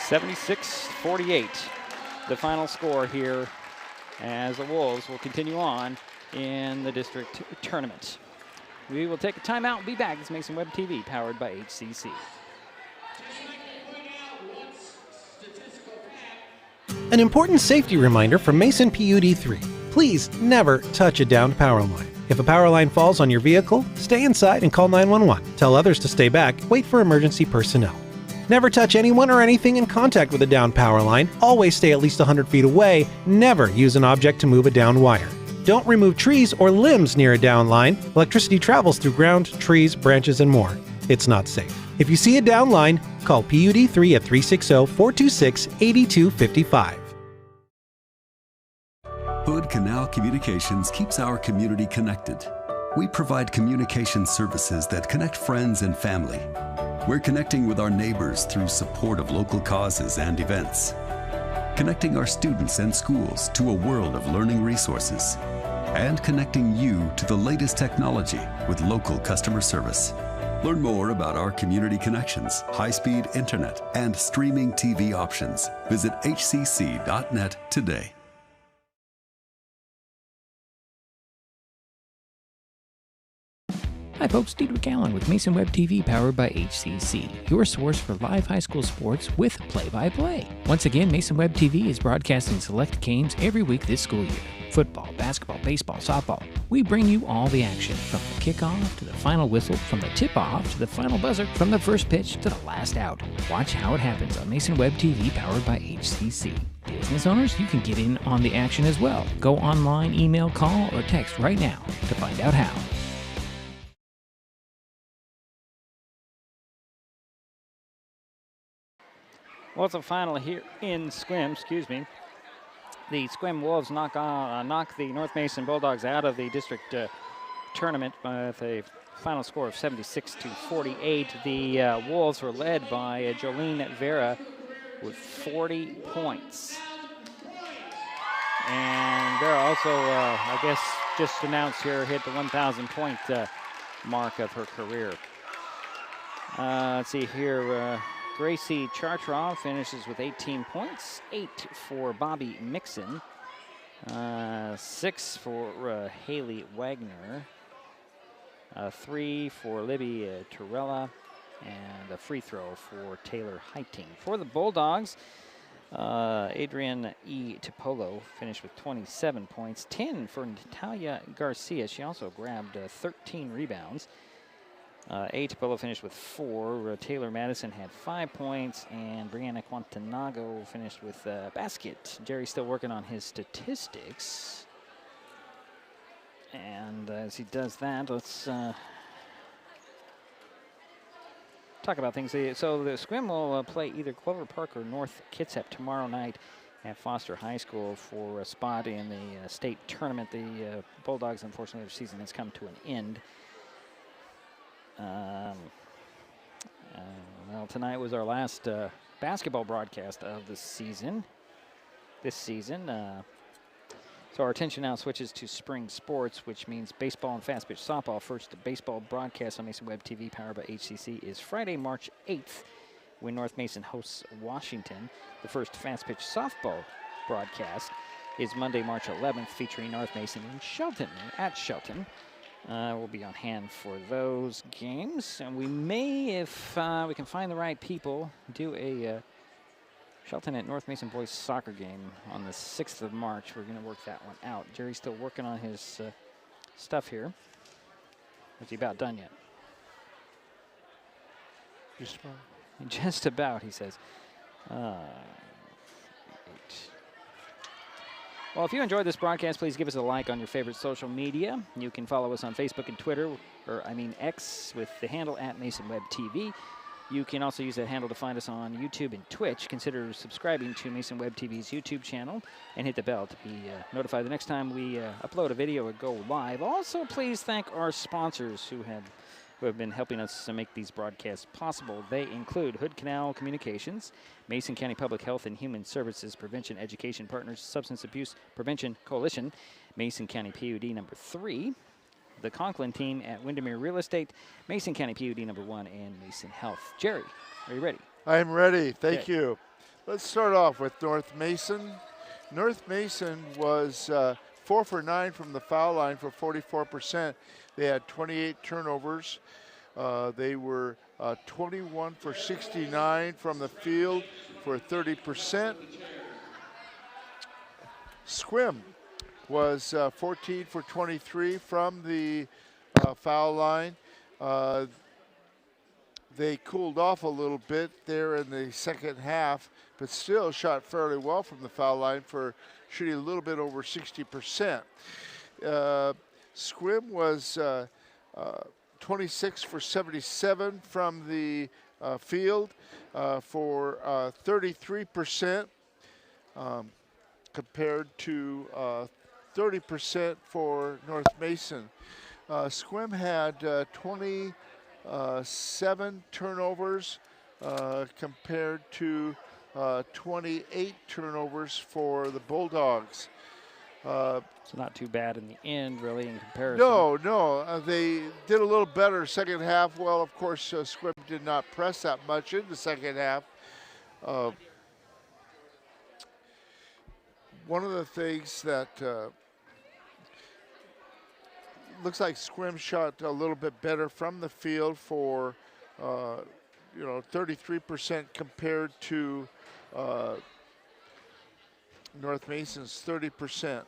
76-48, the final score here as the Wolves will continue on in the district tournament. We will take a timeout and be back. It's Mason Web TV, powered by HCC. An important safety reminder from Mason PUD 3. Please never touch a downed power line. If a power line falls on your vehicle, stay inside and call 911. Tell others to stay back. Wait for emergency personnel. Never touch anyone or anything in contact with a downed power line. Always stay at least 100 feet away. Never use an object to move a downed wire. Don't remove trees or limbs near a downed line. Electricity travels through ground, trees, branches, and more. It's not safe. If you see a downed line, call PUD 3 at 360-426-8255. Hood Canal Communications keeps our community connected. We provide communication services that connect friends and family. We're connecting with our neighbors through support of local causes and events. Connecting our students and schools to a world of learning resources. And connecting you to the latest technology with local customer service. Learn more about our community connections, high-speed internet, and streaming TV options. Visit hcc.net today. Hi folks, Diedrich Allen with Mason Web TV, powered by HCC, your source for live high school sports with play-by-play. Once again, Mason Web TV is broadcasting select games every week this school year. Football, basketball, baseball, softball, We bring you all the action, from the kickoff to the final whistle, from the tip-off to the final buzzer, from the first pitch to the last out. Watch how it happens on Mason Web TV, powered by HCC. Business owners, you can get in on the action as well. Go online, email, call, or text right now to find out how. Well, it's a final here in Sequim, The Sequim Wolves knock the North Mason Bulldogs out of the district tournament with a final score of 76-48. The Wolves were led by Jolene Vera with 40 points. And Vera also, I guess, just announced here, hit the 1,000 point mark of her career. Let's see here. Gracie Chartrov finishes with 18 points, 8 for Bobby Mixon, 6 for Haley Wagner, 3 for Libby Torella, and a free throw for Taylor Heiting. For the Bulldogs, Adrian E. Topolo finished with 27 points, 10 for Natalia Garcia. She also grabbed 13 rebounds. A. Topolo finished with 4. Taylor Madison had 5 points, and Brianna Quantanago finished with a basket. Jerry's still working on his statistics. And as he does that, let's talk about things. So the Sequim will play either Clover Park or North Kitsap tomorrow night at Foster High School for a spot in the state tournament. The Bulldogs, unfortunately, their season has come to an end. Well, tonight was our last basketball broadcast of the season. So our attention now switches to spring sports, which means baseball and fast pitch softball. First baseball broadcast on Mason Web TV, powered by HCC, is Friday, March 8th, when North Mason hosts Washington. The first fast pitch softball broadcast is Monday, March 11th, featuring North Mason in Shelton, at Shelton. We'll be on hand for those games, and we may, if we can find the right people, do a Shelton at North Mason boys soccer game on the 6th of March. We're going to work that one out. Jerry's still working on his stuff here. Is he about done yet? Just about, he says. Well, if you enjoyed this broadcast, please give us a like on your favorite social media. You can follow us on Facebook and Twitter, X, with the handle at Mason Web TV. You can also use that handle to find us on YouTube and Twitch. Consider subscribing to Mason Web TV's YouTube channel and hit the bell to be notified the next time we upload a video or go live. Also, please thank our sponsors who have been helping us to make these broadcasts possible. They include Hood Canal Communications, Mason County Public Health and Human Services Prevention Education Partners, Substance Abuse Prevention Coalition, Mason County PUD number 3, the Conklin team at Windermere Real Estate, Mason County PUD number 1, and Mason Health. Jerry, are you ready? I'm ready. Thank you. Let's start off with North Mason. North Mason was 4 for 9 from the foul line for 44%. They had 28 turnovers. They were 21 for 69 from the field for 30%. Sequim was 14 for 23 from the foul line. They cooled off a little bit there in the second half, but still shot fairly well from the foul line for shooting a little bit over 60%. Sequim was 26 for 77 from the field for 33%, compared to 30% for North Mason. Sequim had 27 turnovers compared to 28 turnovers for the Bulldogs. So not too bad in the end, really, in comparison. No. They did a little better second half. Well, of course, Sequim did not press that much in the second half. One of the things that looks like Sequim shot a little bit better from the field for 33% compared to North Mason's 30%.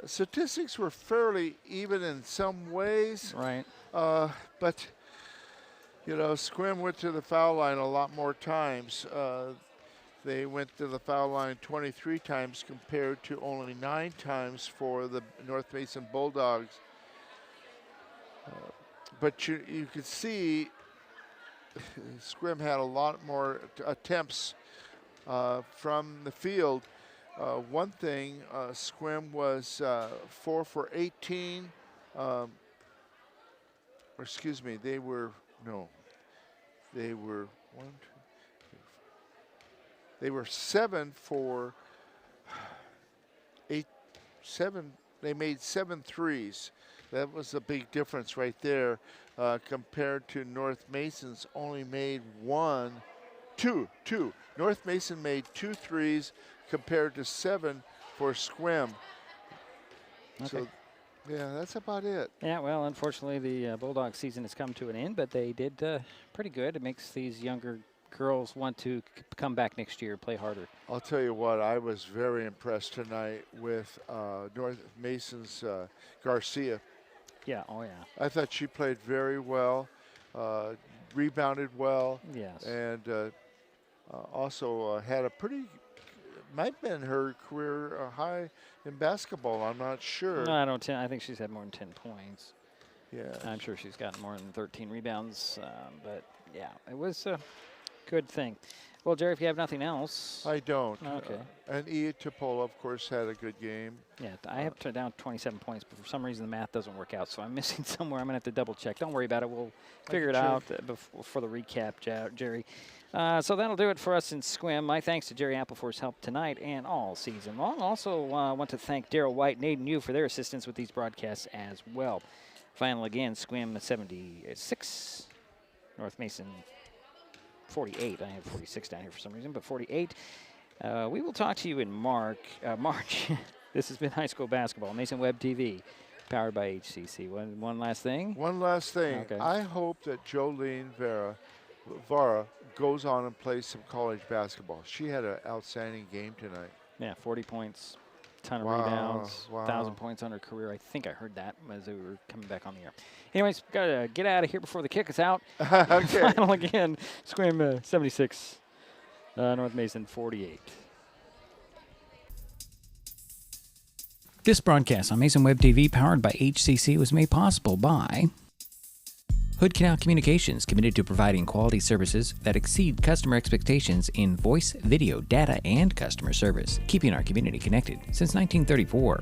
statistics were fairly even in some ways. Right. But, Sequim went to the foul line a lot more times. They went to the foul line 23 times compared to only 9 times for the North Mason Bulldogs. But you could see Sequim had a lot more attempts from the field. One thing, Sequim was 4 for 18. They were 7 for 7. They made 7 threes. That was a big difference right there compared to North Mason's only made 2. North Mason made 2 threes compared to 7 for Sequim. Okay. So, yeah, that's about it. Yeah, well, unfortunately, the Bulldog season has come to an end, but they did pretty good. It makes these younger girls want to come back next year, play harder. I'll tell you what, I was very impressed tonight with North Mason's Garcia. Yeah, oh yeah. I thought she played very well, rebounded well. Yes. And also had a might have been her career high in basketball. I'm not sure. No, I think she's had more than 10 points. Yeah. I'm sure she's gotten more than 13 rebounds. But, yeah, it was a good thing. Well, Jerry, if you have nothing else. I don't. Okay. And Ia Topola, of course, had a good game. Yeah, I have down 27 points, but for some reason the math doesn't work out, so I'm missing somewhere. I'm going to have to double check. Don't worry about it. We'll figure it out for the recap, Jerry. So that'll do it for us in Sequim. My thanks to Jerry Apple for his help tonight and all season long. Also want to thank Daryl White and Aiden Yu for their assistance with these broadcasts as well. Final again, Sequim 76, North Mason 48. I have 46 down here for some reason, but 48. We will talk to you in March. This has been High School Basketball, Mason Web TV, powered by HCC. One last thing? One last thing. Okay. I hope that Jolene Vara goes on and plays some college basketball. She had an outstanding game tonight. Yeah, 40 points, ton of rebounds, 1,000 points on her career. I think I heard that as we were coming back on the air. Anyways, got to get out of here before the kick is out. Okay. Final again, Sequim 76, North Mason 48. This broadcast on Mason Web TV, powered by HCC, was made possible by Hood Canal Communications, committed to providing quality services that exceed customer expectations in voice, video, data, and customer service, keeping our community connected since 1934.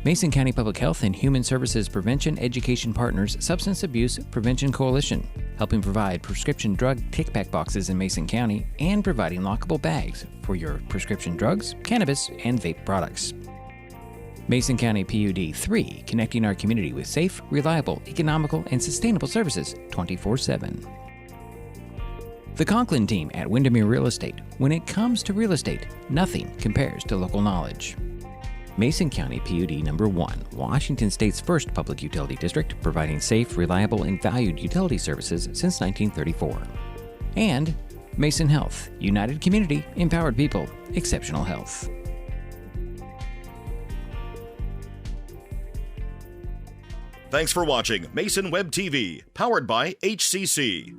Mason County Public Health and Human Services Prevention Education Partners Substance Abuse Prevention Coalition, helping provide prescription drug take-back boxes in Mason County and providing lockable bags for your prescription drugs, cannabis, and vape products. Mason County PUD 3, connecting our community with safe, reliable, economical, and sustainable services 24/7. The Conklin team at Windermere Real Estate. When it comes to real estate, nothing compares to local knowledge. Mason County PUD number 1, Washington State's first public utility district, providing safe, reliable, and valued utility services since 1934. And Mason Health, United Community, Empowered People, Exceptional Health. Thanks for watching Mason Web TV, powered by HCC.